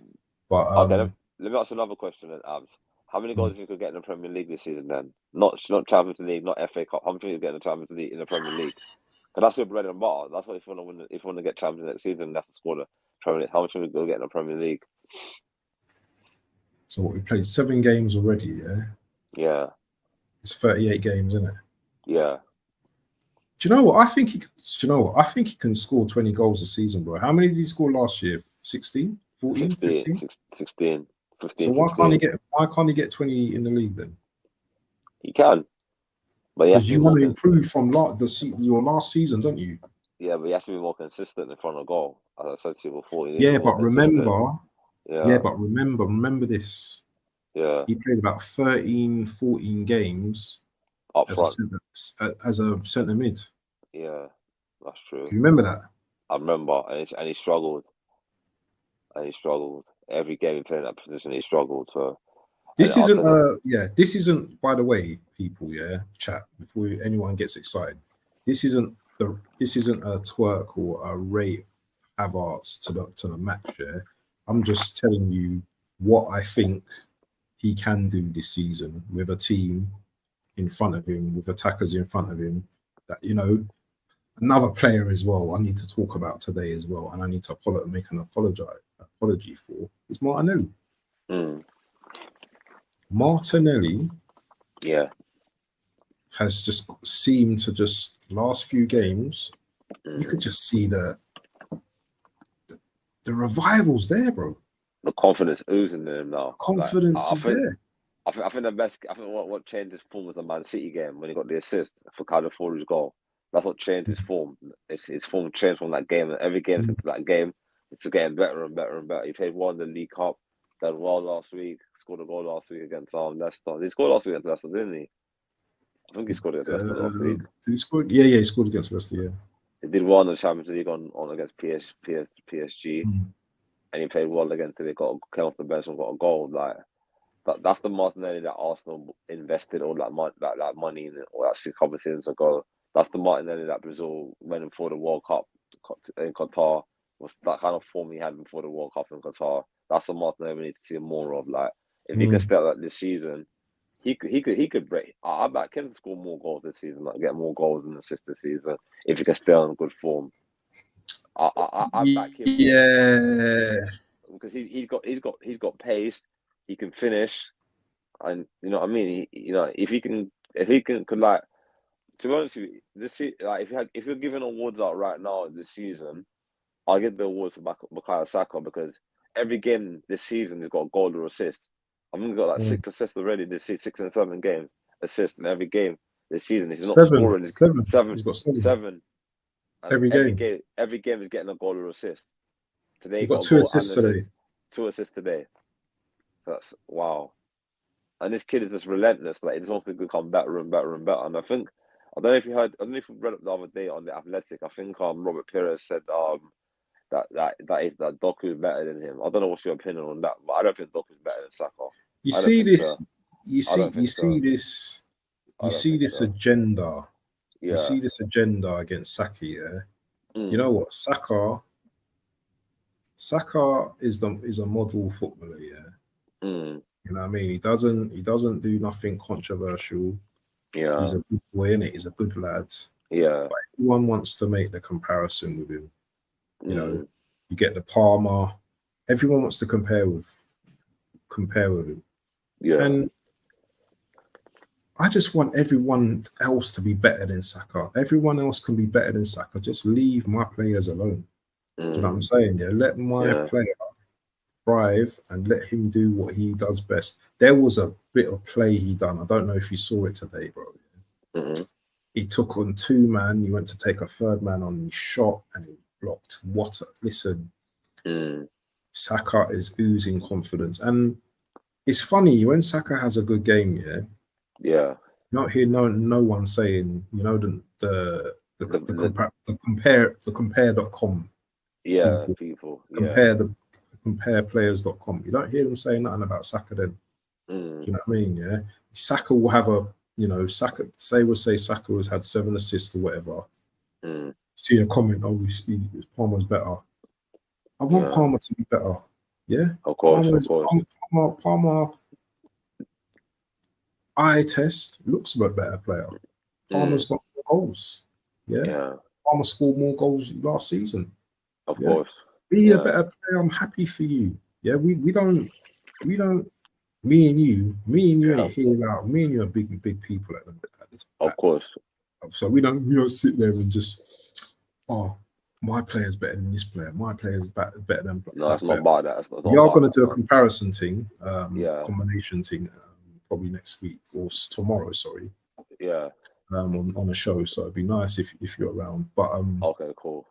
But okay, let me ask you another question then, Abs. How many goals do you think he'll get in the Premier League this season then? Not Champions League, not FA Cup. How many do you think he'll get in the Champions League in the Premier League? Because that's your bread and butter. That's what if you want to win. If you want to get champions next season, that's to score the Premier League. How much will we go get in the Premier League? So we played 7 games already, yeah? Yeah. It's 38 games, isn't it? Yeah. Do you know what? I think he can score 20 goals a season, bro. How many did he score last year? 16? 14? 15? 16. 15, so 16. why can't he get 20 in the league then? He can. But because you want to improve from your last season, don't you? Yeah, but he has to be more consistent in front of goal. As I said to you before. But remember this. Yeah. He played about 13, 14 games up front as a centre mid. Yeah, that's true. Do you remember that? I remember, and he struggled. Every game he played in that position, he struggled. So this isn't, by the way, people, chat, before anyone gets excited. This isn't this isn't a twerk or a rate Havertz to the match. Yeah, I'm just telling you what I think he can do this season with a team in front of him, with attackers in front of him. That another player as well. I need to talk about today as well, and I need to make an apology for is Martinelli. Martinelli, has just seemed to last few games. You could just see the revival's there, bro. The confidence oozing in him now. Confidence is there. I think the best. I think what changed his form was the Man City game when he got the assist for California's goal. That's what changed his form. His form changed from that game. And every game since that game, it's just getting better and better and better. He played well in the League Cup. Did well last week. Scored a goal last week against Leicester. He scored last week against Leicester, didn't he? I think he scored against Leicester last week. Did he score? Yeah, he scored against Leicester. Yeah. He did well in the Champions League on against PSG, and he played well against it. He came off the bench and got a goal. Like that's the Martinelli that Arsenal invested all that money in, or actually a couple of seasons ago. That's the Martinelli that Brazil went in for the World Cup in Qatar. With that kind of form he had before the World Cup in Qatar. That's the Martinelli we need to see more of. Like if he can stay like this season, he could break. I back him to score more goals this season, like get more goals and assists this season if he can stay on good form. I back him. Yeah, because he's got pace. He can finish, and you know what I mean. If he can like, to be honest with you, if you're giving awards out right now this season, I'll give the awards to Bukayo Saka because every game this season he's got a goal or assist. I think he's got like 6 assists already this season, 6 and 7 games assists in every game this season. He's not scoring. Seven. He's got 7. Every game. Every game is getting a goal or assist. Today he got 2 assists today. 2 assists today. That's wow. And this kid is just relentless. Like he just wants to become better and better and better. And I don't know if you read it the other day on the Athletic. I think Robert Pires said that Doku's better than him. I don't know what's your opinion on that, but I don't think Doku's better than Saka. You see this agenda. Yeah. You see this agenda against Saka, yeah. You know what? Saka is a model footballer, yeah. You know what I mean? He doesn't do nothing controversial. Yeah. He's a good boy, innit? He's a good lad. Yeah. But everyone wants to make the comparison with him. You know, you get the Palmer. Everyone wants to compare with him. Yeah. And I just want everyone else to be better than Saka. Everyone else can be better than Saka. Just leave my players alone. Do you know what I'm saying? Yeah. Let my player thrive and let him do what he does best. There was a bit of play he done. I don't know if you saw it today, bro. He took on 2 man. He went to take a 3rd man on. He shot and he blocked. Listen, Saka is oozing confidence, and it's funny when Saka has a good game. You don't hear no one saying, you know, the compare.com. Yeah, people. Compareplayers.com. You don't hear them saying nothing about Saka then. Do you know what I mean? Yeah. Saka will have say Saka has had 7 assists or whatever. See a comment, Palmer's better. I want Palmer to be better. Yeah? Of course. Palmer eye test looks a better player. Palmer's got more goals. Yeah. Palmer scored more goals last season. Of course. Be a better player. I'm happy for you. Yeah, we don't me and you ain't here out. Me and you are big people at the time. Of course. So we don't sit there and just my player's better than this player. My player's better than no, it's not about that. We are going to do a comparison thing, combination thing, probably next week or tomorrow. Sorry. Yeah. On a show, so it'd be nice if you're around. But okay, cool.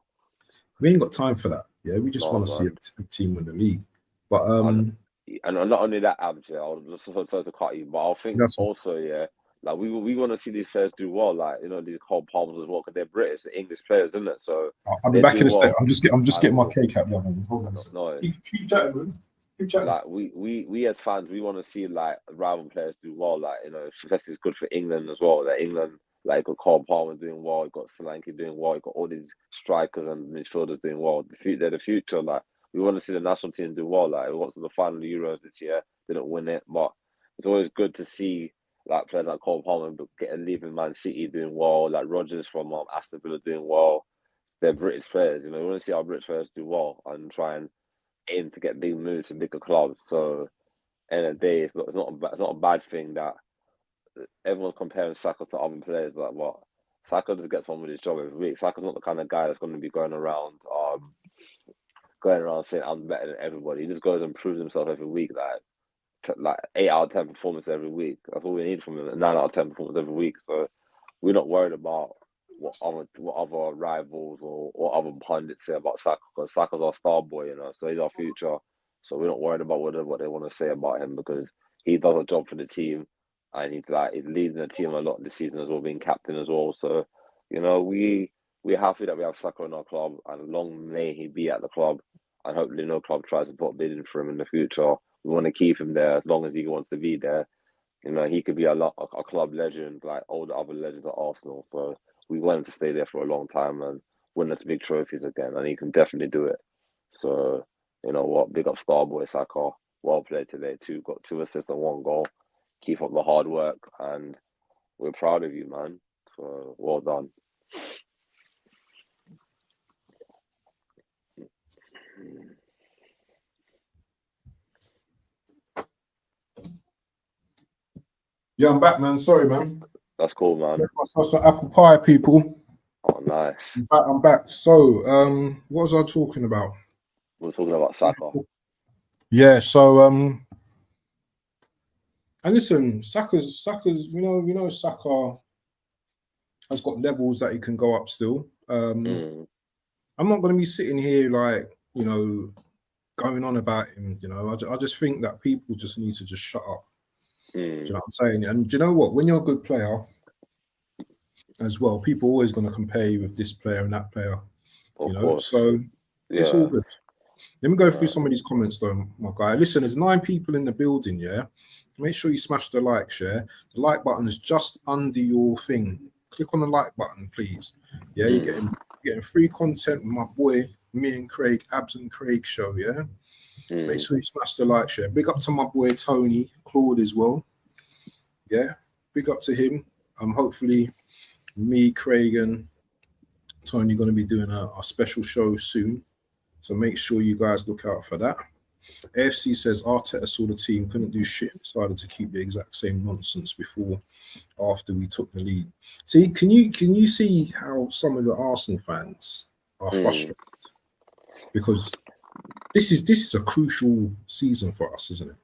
We ain't got time for that. Yeah, we just want to see a team win the league. But and not only that, Abs, I was sorry to cut you, but I think also, like we want to see these players do well, like these Cole Palmers as well, because they're British, they're English players, isn't it? So I'll be back in a sec. I'm just getting my cake out. Hold on. No, keep chatting, man. Keep chatting. Like we as fans, we want to see like rival players do well, like especially it's good for England as well. That England Like, you got Cole Palmer doing well, you got Solanke doing well, you got all these strikers and midfielders doing well. They're the future. Like, we want to see the national team do well. Like, we got to the final Euros this year, didn't win it, but it's always good to see like players like Cole Palmer leaving Man City doing well, like Rodgers from Aston Villa doing well. They're British players, you know. We want to see our British players do well and try and aim to get big moves to bigger clubs. So, end of the day, it's not a bad thing that everyone's comparing Saka to other players. Like, what? Saka just gets on with his job every week. Saka's not the kind of guy that's going to be going around saying I'm better than everybody. He just goes and proves himself every week. Like 8 out of 10 performance every week. That's all we need from him. 9 out of 10 performance every week. So we're not worried about what other rivals or what other pundits say about Saka, because Saka's our star boy, you know. So he's our future. So we're not worried about what they want to say about him, because he does a job for the team, and he's leading the team a lot this season as well, being captain as well. So, you know, we're happy that we have Saka in our club, and long may he be at the club, and hopefully no club tries to put a bid in for him in the future. We want to keep him there as long as he wants to be there. You know, he could be a club legend, like all the other legends at Arsenal. So we want him to stay there for a long time and win us big trophies again, and he can definitely do it. So, you know what, big up Starboy Saka. Well played today too. Got 2 assists and 1 goal. Keep up the hard work, and we're proud of you, man. So well done. Yeah, I'm back, man. Sorry, man. That's cool, man. That's my apple pie, people. Oh, nice. I'm back. So, what was I talking about? We're talking about Saka. Yeah. So, and listen, Saka's. You know, Saka has got levels that he can go up still. I'm not going to be sitting here like, you know, going on about him. You know, I just think that people just need to just shut up. Do you know what I'm saying? And do you know what? When you're a good player as well, people are always going to compare you with this player and that player. You know, so it's all good. Let me go through some of these comments though, my guy. Listen, there's 9 people in the building, yeah? Make sure you smash the like share. The like button is just under your thing. Click on the like button, please. Yeah, you're getting free content with my boy, me and Craig, Abs and Craig show, yeah? Make sure you smash the like share. Big up to my boy Tony, Claude as well. Yeah, big up to him. Hopefully me, Craig and Tony are going to be doing a special show soon. So make sure you guys look out for that. AFC says Arteta saw the team, couldn't do shit, decided to keep the exact same nonsense after we took the lead. See, can you see how some of the Arsenal fans are frustrated? Because this is a crucial season for us, isn't it?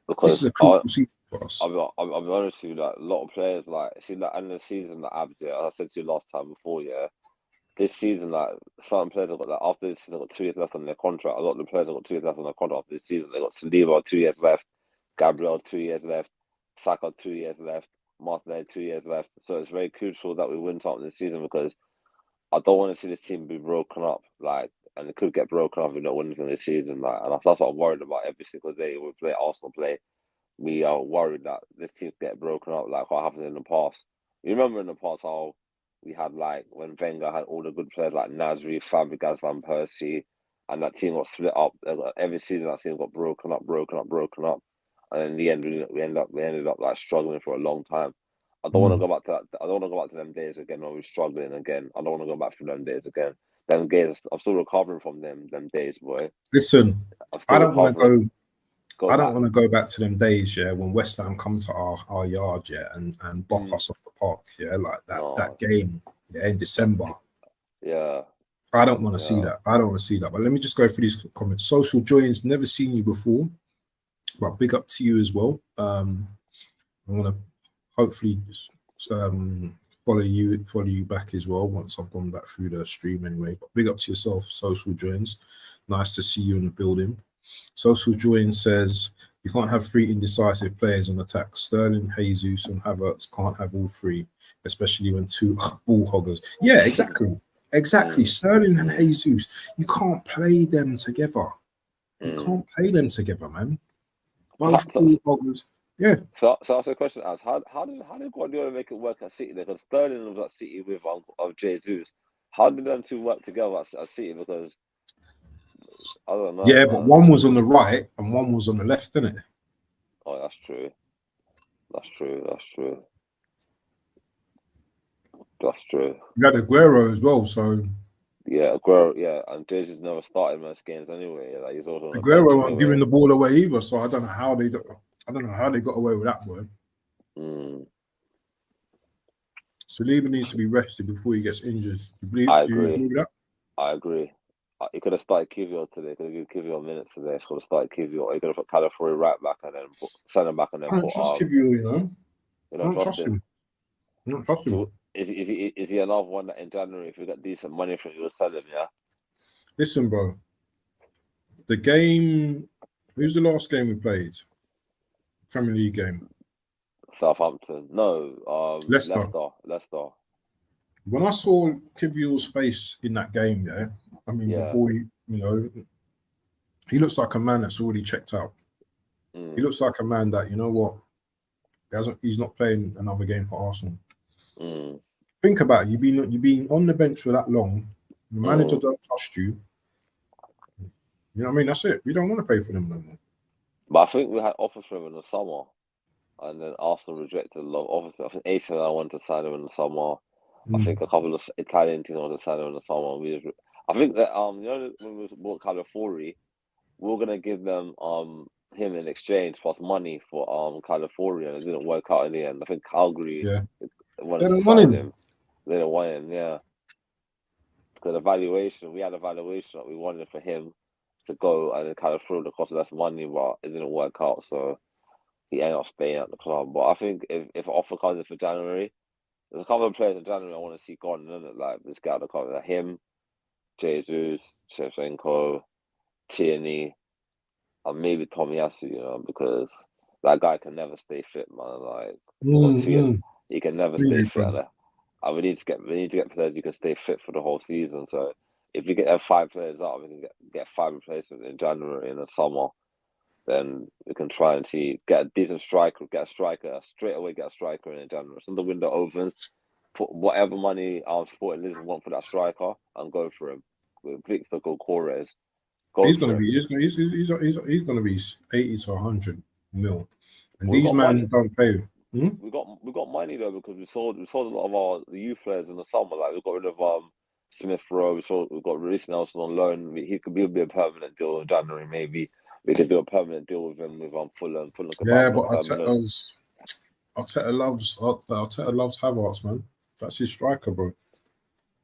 Because this is a crucial season for us. I'll be honest with you, like a lot of players, like see that end of the season, like Abs, yeah, I said to you last time before, yeah. This season, like certain players have got like after this season, got 2 years left on their contract. A lot of the players have got 2 years left on their contract after this season. They got Saliba 2 years left, Gabriel 2 years left, Saka 2 years left, Martinelli 2 years left. So it's very crucial that we win something this season, because I don't want to see this team be broken up, like, and it could get broken up if we don't win anything this season. Like, and that's what I'm worried about every single day we play Arsenal play. We are worried that this team get broken up, like what happened in the past. You remember in the past how we had, like, when Wenger had all the good players like Nasri, Fabregas, Van Persie, and that team got split up. Every season that team got broken up. And in the end, we ended up like struggling for a long time. I don't want to go back to that. I don't want to go back to them days again when we're struggling again. I don't want to go back through them days again. Them days, I'm still recovering from them days, boy. Listen, I don't want to go back to them days, yeah, when West Ham come to our yard, yeah, and block us off the park, yeah, like that game, yeah, in December. Yeah. I don't want to see that. I don't want to see that. But let me just go through these comments. Social Joins, never seen you before, but big up to you as well. I want to hopefully follow you back as well once I've gone back through the stream anyway. But big up to yourself, Social Joins. Nice to see you in the building. Social Join says you can't have 3 indecisive players on attack. Sterling, Jesus, and Havertz can't have all 3, especially when 2 ball hoggers. Yeah, exactly. Sterling and Jesus, you can't play them together. You can't play them together, man. Both ball hoggers. Yeah. So ask a question, As how did Guardiola make it work at City? Because Sterling was at City with of Jesus. How did them two work together at City? Because I don't know, Yeah, but man. one was on the right and one was on the left, isn't it? Oh, that's true. That's true. That's true. That's true. You had Aguero as well, so Yeah, Aguero. Yeah, and Jesus never started most games anyway. Like he's always on the bench Aguero weren't anyway. giving the ball away either. So I don't know how they got away with that word. Mm, Saliba needs to be rested before he gets injured. Do I you agree. agree with that? I agree. He could have started Kivior today. Could have given Kivior minutes today. He could have started Kivior. He could have put Calafiori right back and then put centre back and then I don't put trust Kivio, you know. You I don't don't trust trust him. him. I don't trust him. So is he another one that in January, if we got decent money from you, will sell him? Yeah. Listen, bro. The game. Who's the last game we played? Premier League game. Southampton. No. Leicester. Leicester. When I saw Kivio's face in that game, yeah, I mean, Yeah. before he looks like a man that's already checked out. He looks like a man that, you know what, he's not playing another game for Arsenal. Think about it. You've been on the bench for that long. The manager don't trust you. You know what I mean? That's it. We don't want to pay for them no more. But I think we had offers for him in the summer, and then Arsenal rejected a lot of offers. I think AC Milan wanted to sign him in the summer. I think a couple of Italian teams wanted to sign him in the summer. I think that when we bought Calafiori, we were gonna give them him in exchange plus money for Calafiori, and it didn't work out in the end. I think Calgary wanted to sign him. They didn't want him, yeah. Because we had a valuation that we wanted for him to go, and it kind of threw the cost less money, but it didn't work out, so he ended up staying at the club. But I think if an offer comes in for January, there's a couple of players in January I want to see gone, isn't it? Like this guy, the club, like him, Jesus, Shevchenko, Tierney, and maybe Tomiyasu, because that guy can never stay fit, man. Like, he can never stay fit. And we need to get players who can stay fit for the whole season. So if we get 5 players out, we can get 5 replacements in January in the summer. Then we can try and get a decent striker, straight away get a striker in January. So the window opens, put whatever money our Sporting Lisbon want for that striker and go for him. With Victor Gokores. He's gonna be 80 to 100 mil. And these men don't pay. We got money though, because we sold a lot of the youth players in the summer. Like we got rid of Smith Rowe. We got Reece Nelson on loan. He could be a permanent deal in January. Maybe we could do a permanent deal with him with Fulham. Yeah, but Arteta loves Havertz, man. That's his striker, bro.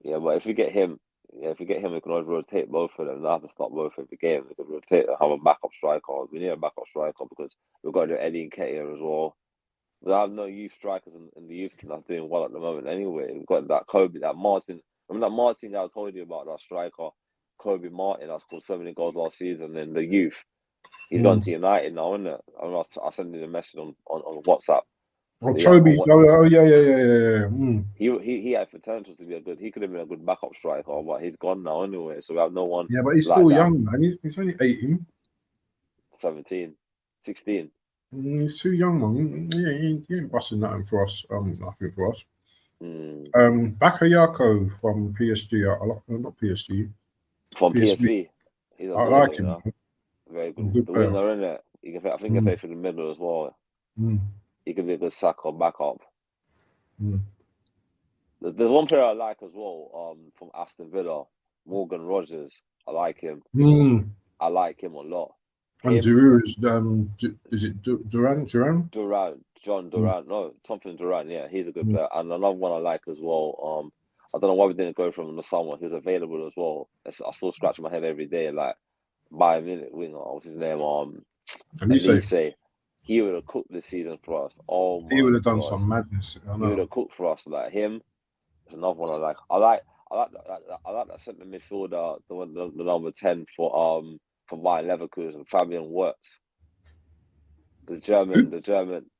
Yeah, but if we get him, we can always rotate both of them. They have to start both every game. We can rotate and have a backup striker. We need a backup striker because we've got Eddie Nketiah as well. We have no youth strikers in the youth team that's doing well at the moment anyway. We've got that Kobe, that Martin. Remember that Martin that I told you about, that striker, Kobe Martin, that scored so many goals last season in the youth. He's gone to United now, isn't it? I sent you a message on WhatsApp. Oh, Chobi. Yeah. He had potential to be he could have been a good backup striker, but he's gone now anyway. So we have no one. Yeah, but he's still young, man. He's only 18. 17, 16. He's too young, man. He ain't busting nothing for us. Nothing for us. Bakayoko from PSG. Not PSG. From PSV. I like him. Very good. The winger, isn't it? I think he can play for the middle as well. He can be a good sacker backup. There's one player I like as well. From Aston Villa, Morgan Rogers. I like him. I like him a lot. And Giroud is it Duran? John Duran. No, something Duran. Yeah, he's a good player. And another one I like as well. I don't know why we didn't go for him in the summer. He was available as well. I still scratch my head every day. Like Bayern Munich winger. What's his name? Elise. He would have cooked this season for us. Oh my! He would have done some madness. He would have cooked for us. Like him. There's another one I like. I like that centre midfielder, the number 10 for Bayern Leverkusen, Fabian Wirtz. The German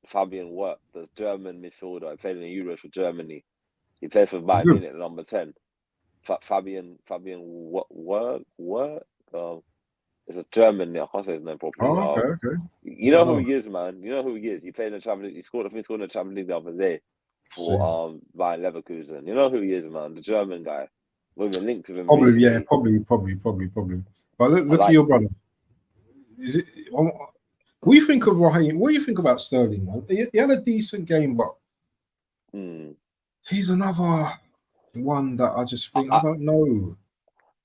Fabian Wirtz, the German midfielder. He played in the Euros for Germany. He played for Bayern Munich, number 10. Fabian Wirtz. It's a German. I can't say his name properly. Oh, okay. You know who he is, man. You know who he is. He played in the Champions League. He scored in the Champions League the other day See. for Bayern Leverkusen. You know who he is, man. The German guy. We've been linked with him Probably, recently. yeah, probably. But look at your brother. Is it? What do you think of Raheem? What do you think about Sterling, man? He had a decent game, but he's another one that I just think I don't know.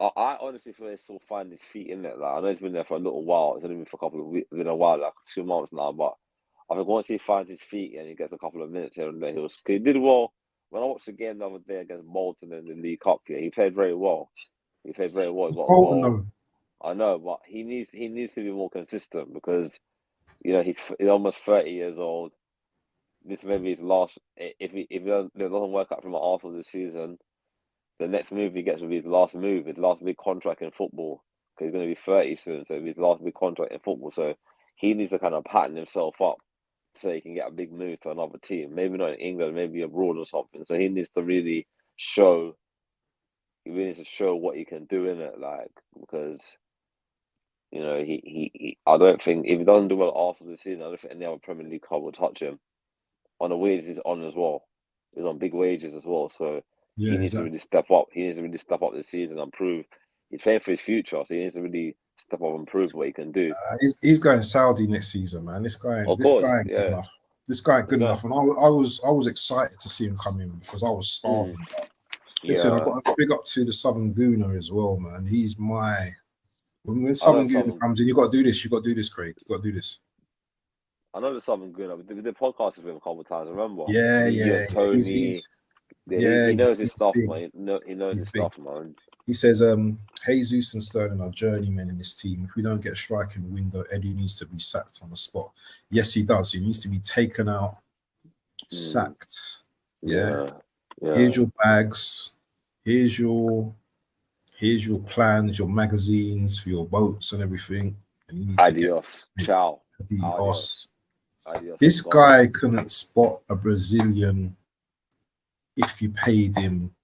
I honestly feel he's still finding his feet in it. Like, I know he's been there for a little while. It's only been for a couple of weeks, been a while, like 2 months now. But I think once he finds his feet and he gets a couple of minutes here and there, he did well. When I watched the game the other day against Bolton in the League Cup, he played very well. He got a goal. No. I know, but he needs to be more consistent because he's almost 30 years old. This may be his last. If it doesn't work out for him at Arsenal this season, the next move he gets will be his last big contract in football. Because he's going to be 30 soon, so it'll be his last big contract in football. So he needs to kind of pattern himself up so he can get a big move to another team. Maybe not in England, maybe abroad or something. So he needs to really show. He really needs to show what he can do in it, like, because he I don't think if he doesn't do well at Arsenal this season, I don't think any other Premier League club will touch him. On the wages he's on as well. He's on big wages as well, so he needs to really step up. He needs to really step up this season and prove he's playing for his future. So he needs to really step up and prove what he can do. He's going Saudi next season, man. This guy ain't good enough. This guy ain't good enough, and I was excited to see him come in because I was starving. Listen, I got a big up to the Southern Gooner as well, man. He's my when Southern Gooner comes in, you got to do this. You got to do this, Craig. You got to do this. I know the Southern Gooner. We did podcasts with him a couple of times. Remember? Yeah. Tony. He knows his stuff, man. He knows his stuff, man. He says, Jesus and Sterling are journeymen in this team. If we don't get a strike in the window, Eddie needs to be sacked on the spot. Yes, he does. He needs to be taken out, sacked. Yeah. Here's your bags. Here's your plans, your magazines for your boats and everything. And you need Adios. Ciao. Adios. This guy couldn't spot a Brazilian if you paid him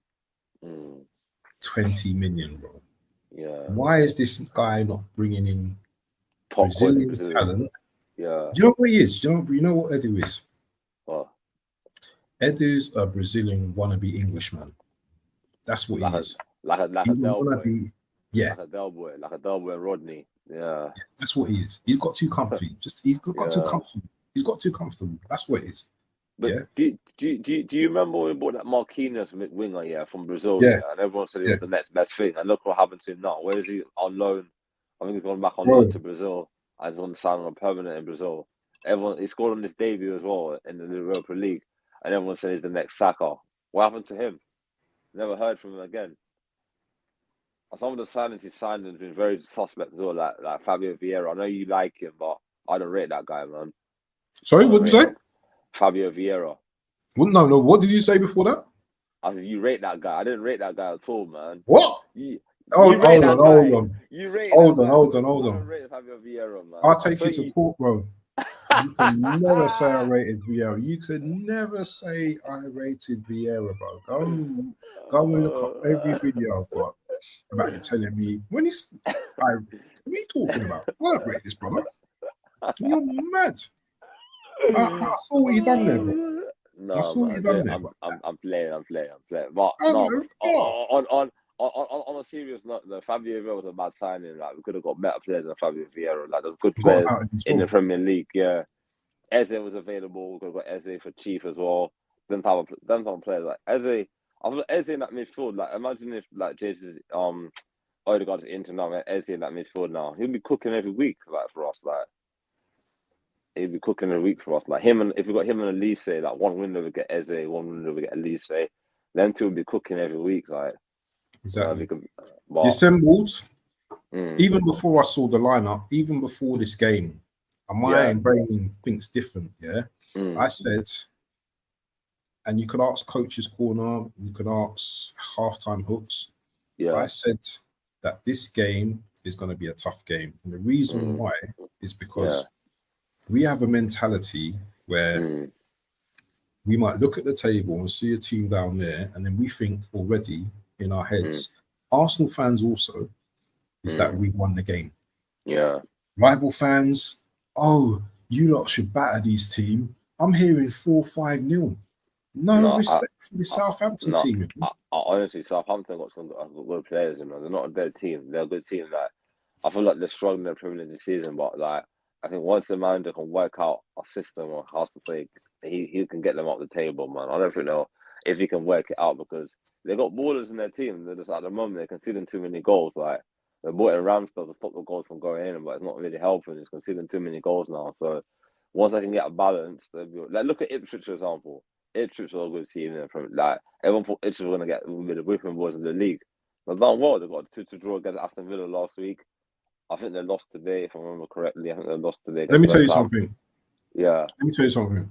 20 million, bro. Yeah. Why is this guy not bringing in top Brazilian talent? Yeah. Do you know what he is? You know what Edu is? What? Edu's a Brazilian wannabe Englishman. That's what he is. Like a Del Boy. Yeah. Like a Del Boy Rodney. Yeah. That's what he is. He's got too comfy. He's got too comfortable. He's got too comfortable. That's what it is. But do you remember when we bought that Marquinhos winger from Brazil? Yeah. And everyone said he was the next best thing. And look what happened to him now. Where is he on loan? I think he's gone back on loan to Brazil. And he's on sign on permanent in Brazil. He scored on his debut as well in the Europa League. And everyone said he's the next Saka. What happened to him? Never heard from him again. Some of the signings he signed have been very suspect as well, like Fabio Vieira. I know you like him, but I don't rate that guy, man. Sorry, what did you say? Fabio Vieira. Well, no. What did you say before that? I said you rate that guy. I didn't rate that guy at all, man. What? Hold on. You rate hold on. I don't rate Fabio Vieira, man. I'll take you to court, bro. You can never say I rated Vieira. You could never say I rated Vieira, bro. Go and look up every video I've got about you telling me what are you talking about? I don't rate this, brother. You're mad. I saw what you done there, bro. No, I saw what you done there. I'm playing. But no, on a serious note, Fabio Vieira was a bad signing. Like, we could have got better players than Fabio Vieira. Like, there's good players in the Premier League. Yeah, Eze was available. We could have got Eze for cheap as well. Them type of players like Eze. I thought Eze in that midfield. Like, imagine if like Jesus, Odegaard's into now, Eze in that midfield now. He'll be cooking every week, like for us. Like, he'll be cooking every week for us. Like him, and if we got him and Elise, like one window we get Eze, one window we get Elise. Them two will be cooking every week, like. Exactly. Assembled. Even before I saw the lineup, even before this game, my brain thinks different. Yeah, I said, and you could ask Coach's Corner, you could ask halftime hooks. Yeah, I said that this game is going to be a tough game, and the reason why is because we have a mentality where we might look at the table and see a team down there, and then we think already in our heads, Arsenal fans also, is that we've won the game. Yeah. Rival fans, oh, you lot should batter these team. I'm hearing 4-5-0. No No, respect for the Southampton no. team. I honestly, Southampton got some good players. You know, they're not a bad team. They're a good team. Like, I feel like they're struggling in the Premier League this season, but like, I think once the manager can work out a system or how to play, he can get them up the table, man. I don't think know if he can work it out because they got ballers in their team. They're just at the moment they're conceding too many goals. Like they brought in Ramsdale to stop the goals from going in, but it's not really helping. It's conceding too many goals now. So once they can get a balance, they'll be like look at Ipswich for example. Ipswich are a good team in from like everyone thought Ipswich were gonna get with the whipping boys in the league. They've done well. They got a 2-2 draw against Aston Villa last week. I think they lost today, if I remember correctly. I think they lost today. Let me tell you West Ham. something. Yeah. Let me tell you something.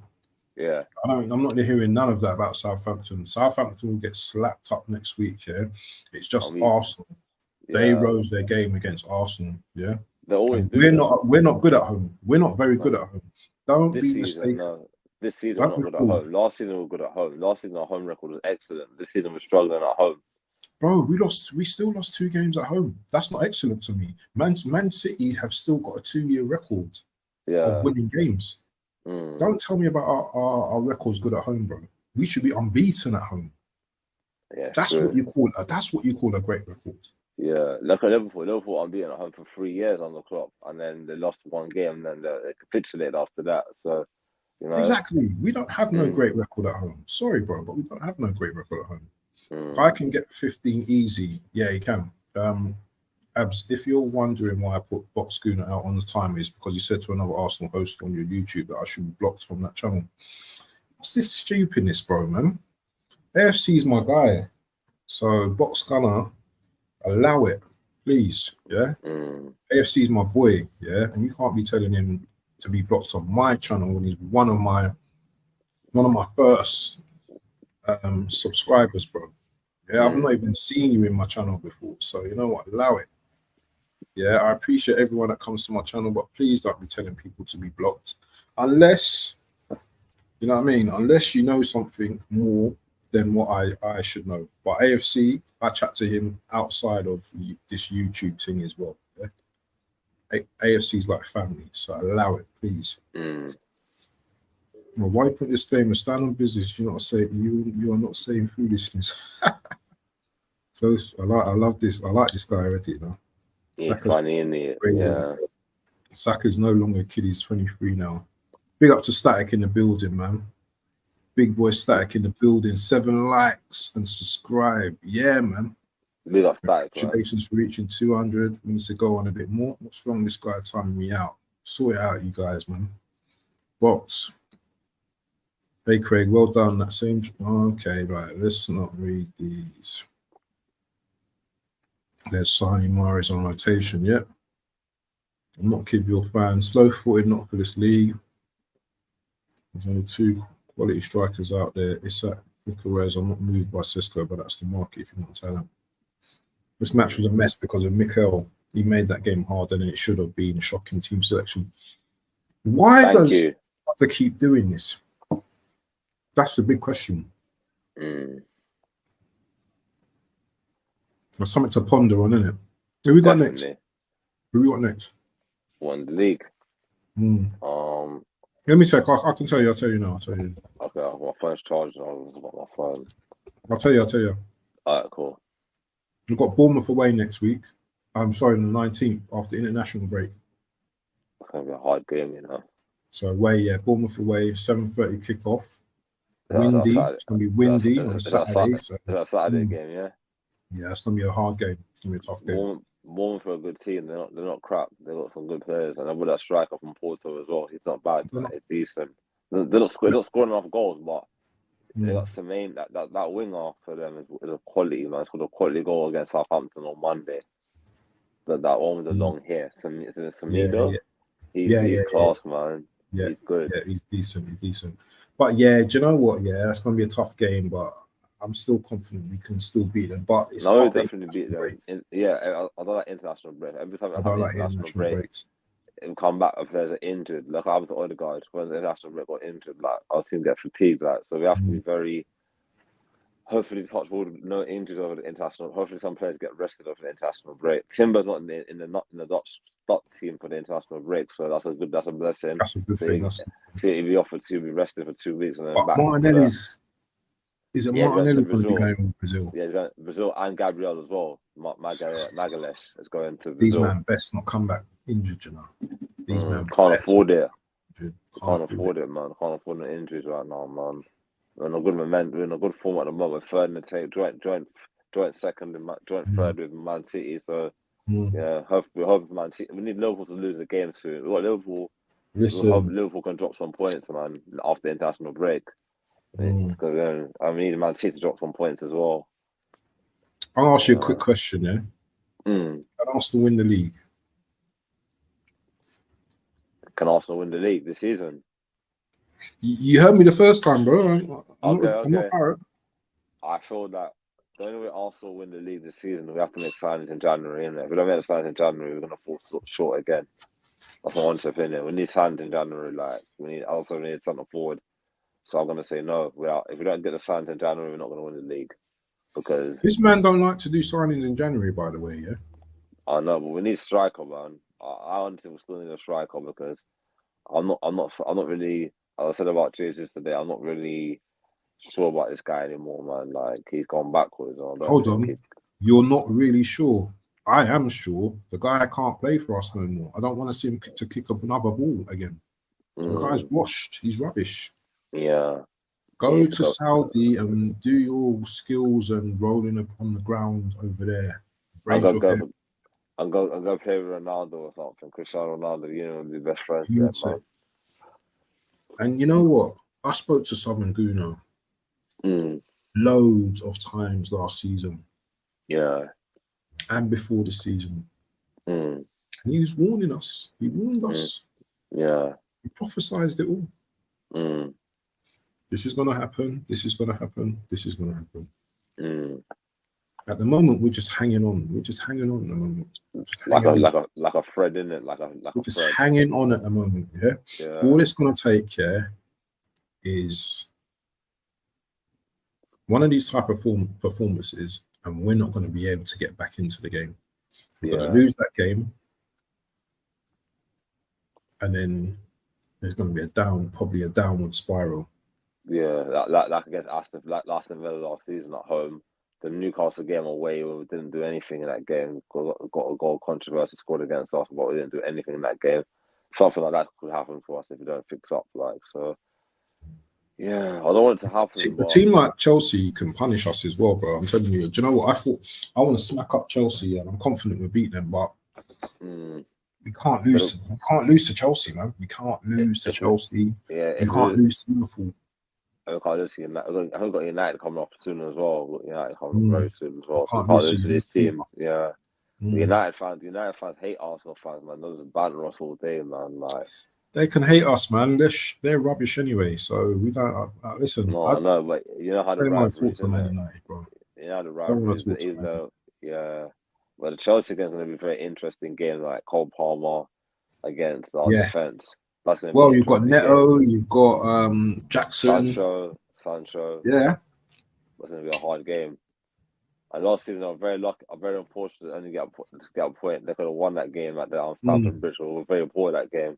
Yeah. I'm not hearing none of that about Southampton. Southampton will get slapped up next week. Yeah, it's just Arsenal. Yeah. They rose their game against Arsenal. Yeah, they always do. We're not good at home. We're not very good at home. Don't this be season, mistaken. no. This season, we're not good at home. Last season, we were good at home. Last season, our home record was excellent. This season, we're struggling at home. Bro, we still lost 2 games at home. That's not excellent to me. Man City have still got a 2-year record of winning games. Don't tell me about our records good at home, bro. We should be unbeaten at home. Yeah, that's what you call a great record. Yeah, look at Liverpool. Liverpool unbeaten at home for 3 years on the clock, and then they lost 1 game, and then they capitulated after that. So, you know, exactly. We don't have no great record at home. Sorry, bro, but we don't have no great record at home. If I can get 15 easy, yeah, you can. Abs, if you're wondering why I put Box Schooner out on the timer, is because you said to another Arsenal host on your YouTube that I should be blocked from that channel. What's this stupidness, bro, man? AFC's my guy. So, Box Gunner, allow it, please. Yeah? AFC's my boy, yeah? And you can't be telling him to be blocked on my channel when he's one of my first subscribers, bro. Yeah, I've not even seen you in my channel before. So, you know what? Allow it. Yeah, I appreciate everyone that comes to my channel, but please don't be telling people to be blocked. Unless, you know what I mean? Unless you know something more than what I should know. But AFC, I chat to him outside of this YouTube thing as well. Yeah? AFC's like family, so allow it, please. Well, why put this disclaimer? Stand on business. You're not saying you are not saying foolishness. So I love this. I like this guy already, you know. He's funny, isn't he? Yeah. Saka's no longer a kid, he's 23 now. Big up to Static in the building, man. Big boy Static in the building. 7 likes and subscribe. Yeah, man. Big up Static. Congratulations for reaching 200. We need to go on a bit more. What's wrong? This guy timing me out. Sort it out, you guys, man. Box. Hey, Craig, well done. That same. Okay, right. Let's not read these. There's Sani Maris on rotation. Yeah. I'm not a Kidville fan. Slow-footed, not for this league. There's only 2 quality strikers out there. Isak, Bucharest. I'm not moved by Cisco, but that's the market if you want to tell him. This match was a mess because of Mikel. He made that game harder than it should have been. Shocking team selection. Why does they keep doing this? That's the big question. There's something to ponder on, isn't it? Who we got next? Who we got next? Won the league. Let me check. I can tell you. I'll tell you now. I'll tell you. Okay, my phone's charged. I've got my phone. I'll tell you. All right, cool. We've got Bournemouth away next week. I'm sorry, on the 19th after international break. It's gonna be a hard game, you know. So away, yeah, Bournemouth away, 7:30 kickoff. Windy. It's gonna be windy on Saturday. It's a Saturday game, yeah. Yeah, it's gonna be a hard game. It's gonna be a tough game. Bournemouth are a good team. They're not crap. They've got some good players, and then with that striker from Porto as well, he's not bad. It's decent. They're not scoring enough goals, but they got Semaine. That winger for them is a quality, man. It's got a quality goal against Southampton on Monday. That one with the long hair, Semido. He's class, man. Yeah, he's good. Yeah, he's decent. But yeah, do you know what? Yeah, that's gonna be a tough game, but I'm still confident we can still beat them. But it's definitely beat them. I don't like international break. Every time I have international breaks, and come back if players are injured. Like I was the Odegaard when the international break got injured. Like our team get fatigued. Like so, we have to be very. Hopefully, touch wood, no injuries over the international. Hopefully, some players get rested over the international break. Timber's not in the Dutch stop team for the international break, so that's a blessing. That's a good So thing. if he offered to be rested for 2 weeks and then But back. Martinelli's is it Yeah, he's going to Martinelli going to be Brazil. going with Brazil? Yeah, he's going to Brazil and Gabriel as well. Magalhaes is going to These Brazil. man best not come back injured, you know. These man can't afford it. Can't Afford it, man. Can't afford the injuries right now, man. We're in a good momentum. We're in a good form at the moment. Third in the table, joint second, joint third with Man City. So yeah, we hope Man City. We need Liverpool to lose the game soon. We got Liverpool. We hope Liverpool can drop some points, man, after the international break. Because I need Man City to drop some points as well. I'll ask you a quick question, yeah. Can Arsenal win the league? Can Arsenal win the league this season? You heard me the first time, bro. I'm not Barrett. I feel that the only way Arsenal win the league this season, we have to make signings in January, innit? If we don't make the signings in January, we're going to fall short again. That's my honest opinion. We need signings in January. Like we need something forward. So I'm going to say no. If we don't get the signings in January, we're not going to win the league. Because this man don't like to do signings in January, by the way, yeah. I know, but we need a striker, man. I honestly we still need a striker because I'm not really. As I said about Jesus today, I'm not really sure about this guy anymore, man. Like he's gone backwards. Hold on, you're not really sure. I am sure. The guy can't play for us no more. I don't want to see him to kick up another ball again. The guy's washed. He's rubbish. Yeah. Go to Saudi and do your skills and rolling upon the ground over there. I'm go play with Ronaldo or something. Cristiano Ronaldo, you know, be best friends with that, man. And you know what? I spoke to Simon Guno loads of times last season. Yeah. And before the season. And he was warning us. He warned us. Yeah. He prophesized it all. This is going to happen. This is going to happen. This is going to happen. At the moment, we're just hanging on. We're just hanging on at the moment. Like a thread, isn't it? Like we're just hanging on at the moment. Yeah. All it's going to take, is one of these type of performances, and we're not going to be able to get back into the game. We're going to lose that game, and then there's going to be probably a downward spiral. Yeah, like against Aston Villa last season at home. The Newcastle game away, where we didn't do anything in that game. Got a goal controversy scored against us, but we didn't do anything in that game. Something like that could happen for us if we don't fix up. Like so, yeah, I don't want it to happen. A team like Chelsea can punish us as well, bro. I'm telling you. Do you know what? I thought I want to smack up Chelsea, and I'm confident we'll beat them, but we can't lose. We can't lose to Chelsea, man. We can't lose to Chelsea. Yeah, we can't lose to Liverpool. I can't lose to United. I think got United coming up soon as well. Got United coming up very soon as well. So can't lose to this team. Yeah. United fans hate Arsenal fans, man. Those banter us all day, man. Like they can hate us, man. They're rubbish anyway. So we don't listen. No, I know, but you know how the rivalry is, Man United, bro. You know the rivalry. Yeah. But the Chelsea game is going to be a very interesting game. Like Cole Palmer against our defense. Well, you've got Neto, you've got Jackson, Sancho. Yeah, that's going to be a hard game. And last season, I'm very unfortunate to only get a point. They could have won that game at the Stamford Bridge. We were very poor that game.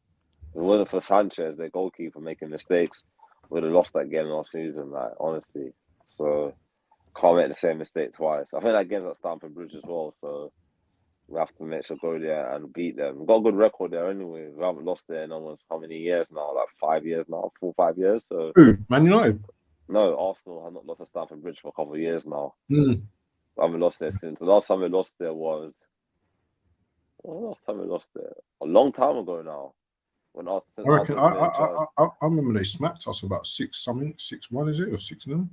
If it wasn't for Sanchez, their goalkeeper, making mistakes, we would have lost that game last season. Like honestly, so can't make the same mistake twice. I think that game's at Stamford Bridge as well. So we have to make sure go there and beat them. We've got a good record there anyway. We haven't lost there in almost how many years now? Like 5 years now, 4 or 5 years. So Man United. No, Arsenal have not lost at Stamford Bridge for a couple of years now. We haven't lost there since. The last time we lost there was a long time ago now. When I reckon I remember they smacked us about 6-1 is it, or 6-0?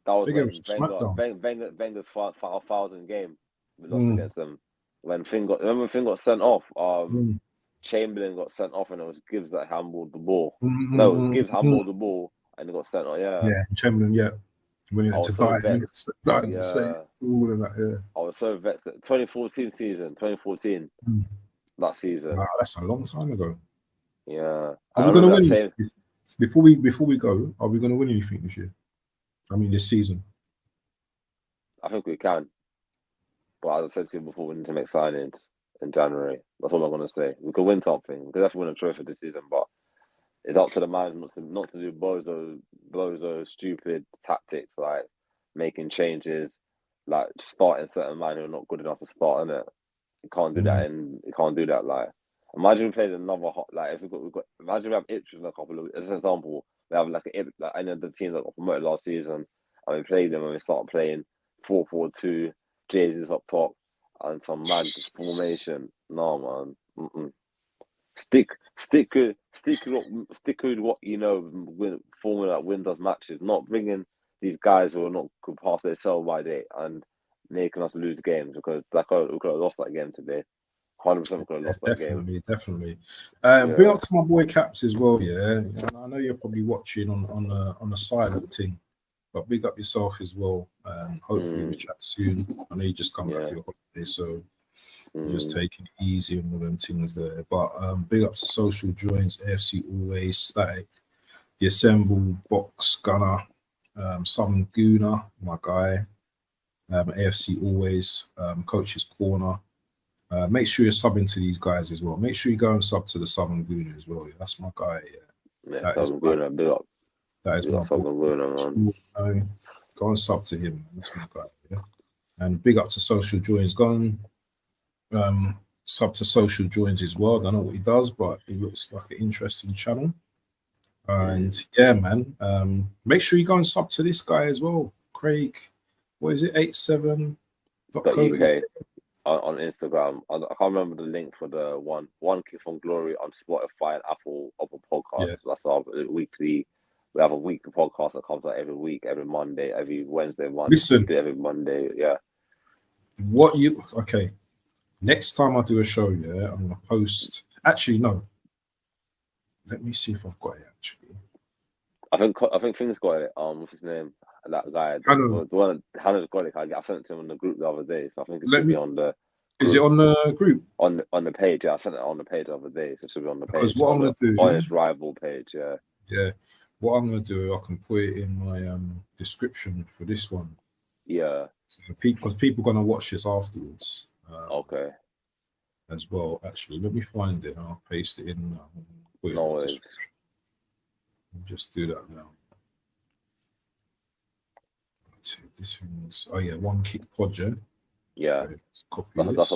That was Wenger's 1,000 game. We lost against them. When Finn got sent off, Chamberlain got sent off, and it was Gibbs that handballed the ball. No, it was Gibbs handballed the ball, and he got sent off. Yeah, Chamberlain. When he had to die, to say all of that. I was so vexed. 2014 season, that season. Wow, that's a long time ago. Yeah, are we going to win? Before we go, are we going to win anything this year? I mean, this season. I think we can. But as I said to you before, we need to make signings. in January. That's all I'm gonna say. We could win something. We could definitely win a trophy this season, but it's up to the management not to do bozo stupid tactics like making changes, like starting certain men who are not good enough to start in it. You can't do that, and you can't do that. Like, imagine we played another like if we got imagine we have Ipswich in a couple of as an example. We have like any of the teams that got promoted last season, and we played them and we start playing 4-4-2, Jesus up top, and some mad formation. No man. Stick with what you know. Formula that wins us matches, not bringing these guys who are not could pass their sell by date and making us lose games because we could have lost that game today. 100% could have lost that game. Definitely. Bring up to my boy Caps as well. Yeah, I know you're probably watching on the silent thing, but big up yourself as well. Hopefully we chat soon. I know you just come back for your holiday, so. Just taking it easy and all them things there. But big up to Social Joins, AFC Always, Static, The Assemble, Box Gunner, Southern Gooner, my guy, AFC Always, Coach's Corner. Make sure you're subbing to these guys as well. Make sure you go and sub to the Southern Gooner as well. Yeah, that's my guy. Yeah, Southern Gooner, big up. That is my Southern Gooner, man. Go and sub to him. That's my guy. Yeah. And big up to Social Joins. Go and sub to Social Joins as well. I don't know what he does, but it looks like an interesting channel. And yeah, man, make sure you go and sub to this guy as well, Craig. What is it? 87.UK on Instagram. I can't remember the link for the one Kick from Glory on Spotify and Apple Podcasts. Yeah. That's our weekly. We have a weekly podcast that comes out every week, every Monday, every Wednesday, every Monday. Yeah. Okay. Next time I do a show, yeah, I'm gonna post. Actually, no. Let me see if I've got it. Actually, I think Thing's got it. What's his name? That guy. The one Hannah's got it. I sent it to him on the group the other day, so I think it should be on the. Is it on the group? On the page, yeah. I sent it on the page the other day, so it should be on the page. Because what I'm gonna do on his rival page, yeah. Yeah. What I'm gonna do, I can put it in my description for this one. Yeah. So because people are gonna watch this afterwards. Okay. As well, actually, let me find it and I'll paste it in now. No worries. Just do that now. This one's One Kick Project. Yeah. That's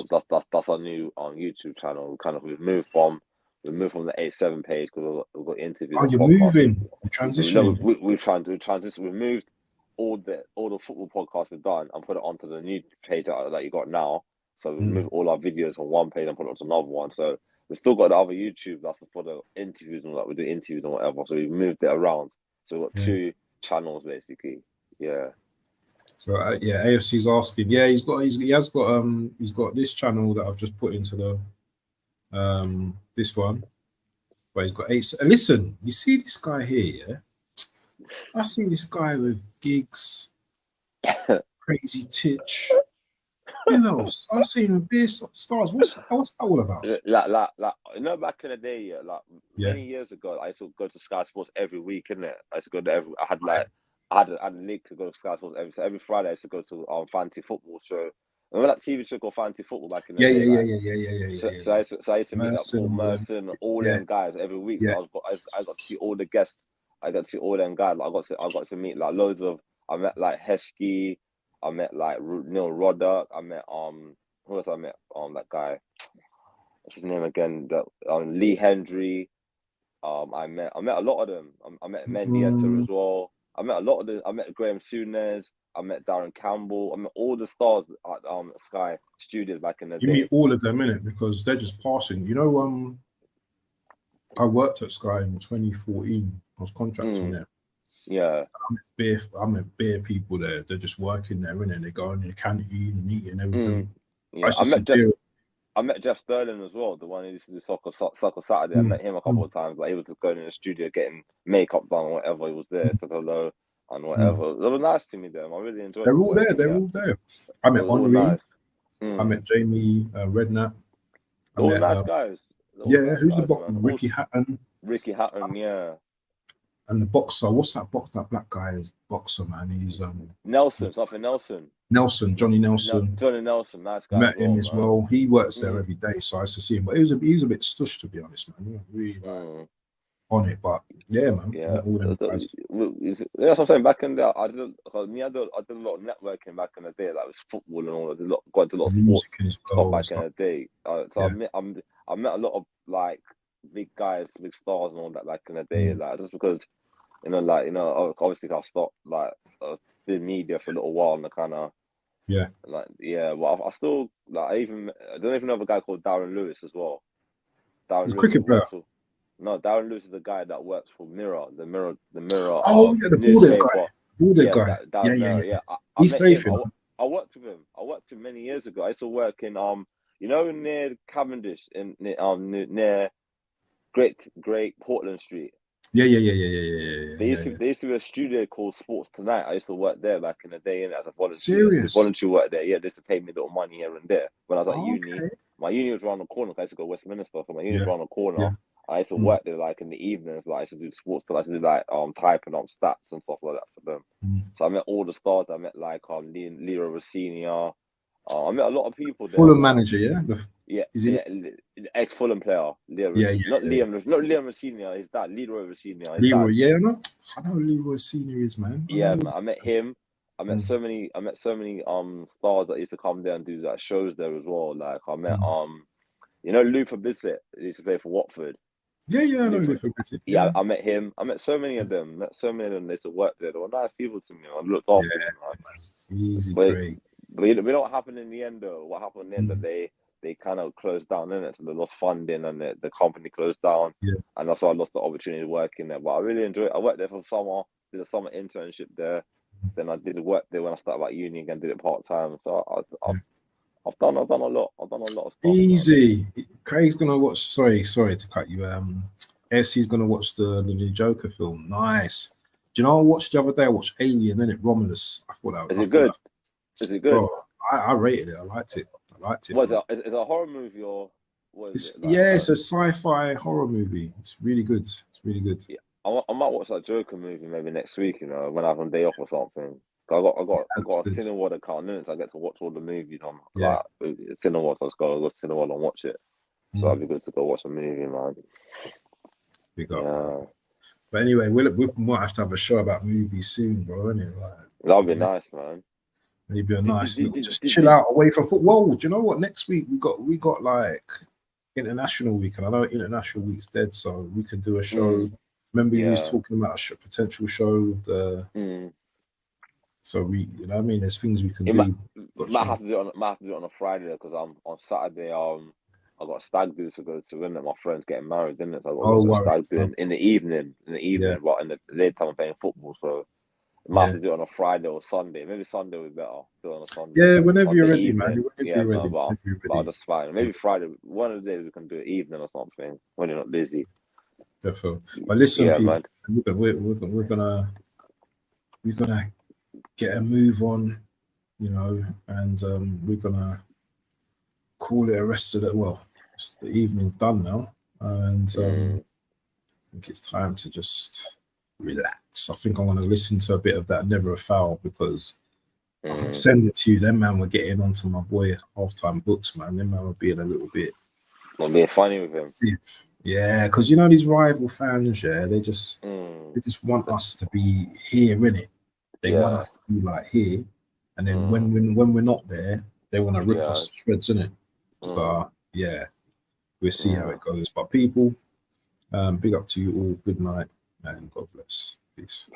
our new YouTube channel. We've moved from the 87 page because we've got interviews. Oh, you're moving. You're transitioning. We're trying to transition. We've moved all the football podcasts we've done and put it onto the new page that you got now. So we move all our videos on one page and put it onto another one. So we've still got the other YouTube that's for the interviews and we do interviews and whatever. So we've moved it around. So we've got two channels basically. Yeah. So AFC's asking. Yeah, he's got this channel that I've just put into the this one. But he's got 8. Listen, you see this guy here, yeah? I see this guy with gigs, crazy titch. You know, I'm seeing with beer stars. What's that all about? Like, back in the day, many years ago, I used to go to Sky Sports every week, innit? I used to go to I had a link to go to Sky Sports every Friday. I used to go to Fantasy Football show. Remember that TV show called Fantasy Football back in the day? So I used to meet Paul Merson, all them guys every week. So I got to see all the guests. I got to see all them guys. I got to meet loads of. I met Heskey. I met Neil Roddock. I met who else I met? That guy. What's his name again? Lee Hendry. I met a lot of them. I met Mendy as well. I met a lot of them. I met Graham Souness. I met Darren Campbell. I met all the stars at Sky Studios back in the day. You meet all of them, innit? Because they're just passing. You know, I worked at Sky in 2014. I was contracting there. Yeah. I met bare people there. They're just working there, innit? They go in the canteen and eating everything. Yeah. I met Jeff Sterling as well, the one who used to do Soccer Saturday. I met him a couple of times. He was just going in the studio getting makeup done or whatever. He was there, said hello and whatever. They were nice to me, them. I really enjoyed it. They're all there. I met Henri. Nice. I met Jamie Redknapp. All nice guys. Who's the bottom? Ricky Hatton. Ricky Hatton, yeah. And the boxer, what's that box? That black guy is boxer, man. He's Nelson, something Nelson. Johnny Nelson. Johnny Nelson, nice guy. Met him as well. He works there Mm. every day, so I used to see him. But he was a bit stush, to be honest, man. He was really like, on it, but yeah, man. Yeah, all them guys. that's what I'm saying. Back in there, I did a lot of networking back in the day, like with football and all. Got into a lot of sports Music as stuff well, back stuff. in the day. So Yeah. I met a lot of like big guys, big stars, and all that back in the day. Like just because, obviously I stopped like the media for a little while, and I kind of Well, I still like. I don't even know of a guy called Darren Lewis as well. He's a cricket player. No, Darren Lewis is the guy that works for Mirror, the Mirror. Oh yeah, the bald guy. Yeah. He's safe, you know. I worked with him. I worked with him many years ago. I used to work in near Cavendish near Great Portland Street. Yeah. They used to be a studio called Sports Tonight. I used to work there back in the day, and as a volunteer. Serious? Volunteer work there. Yeah, they used to pay me a little money here and there when I was at uni. Okay. My uni was around the corner. I used to go to Westminster, so my uni was around the corner. Yeah. I used to work there like in the evenings. Like I used to do sports. I used to do like typing up stats and stuff like that for them. So I met all the stars. I met like Leo Rossini. I met a lot of people there. Fulham manager, yeah. Ex Fulham player. Not Liam Rossini. His dad, Leroy Rossini. Leroy, yeah, I know Leroy Rossini is, man. Yeah, man, I met him. I met so many stars that used to come there and do like shows there as well. Like I met Luther Bissett, he used to play for Watford. Yeah, I know Luther Bissett. Yeah, I met him. I met so many of them. They used to work there. They were nice people to me. I looked after them. Man. Easy, great. But you know what happened in the end though? What happened in the end that they kind of closed down, innit? So they lost funding and the company closed down. Yeah. And that's why I lost the opportunity to work in there. But I really enjoyed it. I worked there for the summer, did a summer internship there. Then I did work there when I started at uni again, did it part-time. So I've done a lot. I've done a lot of stuff. Easy. Man. Craig's gonna watch. Sorry to cut you. FC's gonna watch the new Joker film. Nice. Do you know what I watched the other day? I watched Alien, innit? Romulus. I thought that was. Is it good? Bro, I rated it. I liked it. Was it? Is it a horror movie or? It's a sci-fi horror movie. It's really good. Yeah, I might watch that Joker movie maybe next week. When I have a day off or something. I got a Cineworld account, so I get to watch all the movies on Cineworld. So I just go to Cineworld and watch it. So that'd be good to go watch a movie, man. Big up. Yeah. But anyway, we might have to have a show about movies soon, bro. Isn't it? Like, that'd be nice, man. Maybe a nice just chill out away from football. Do you know what? Next week we got like International Week, and I know International Week's dead, so we can do a show. Remember, you was talking about a potential show. So we, you know what I mean? There's things we can do. Might have to do it on a Friday because on Saturday I got a stag do to go to, and my friend's getting married, didn't it? So I got a stag do in the evening, but in the daytime I'm playing football, so I might have to do it on a Friday or Sunday. Maybe Sunday would be better. Do it on a Sunday. Yeah, whenever you're ready, evening. man. Whenever you're ready. But that's fine. Maybe Friday. One of the days we can do it evening or something when you're not busy. Definitely. But listen, people, we're gonna get a move on, and we're gonna call it a rest of the evening's done now, and I think it's time to just relax. I think I want to listen to a bit of that Never a Foul because I can send it to you. Then, man, we're getting onto my boy Halftime Books, man. Then, man, we're being a little bit. I'm being funny with him. Yeah, because these rival fans, they just want us to be here, innit? They want us to be like here, and then when we're not there, they want to rip us to shreds, innit? So we'll see how it goes. But people, big up to you all. Good night and God bless. Peace.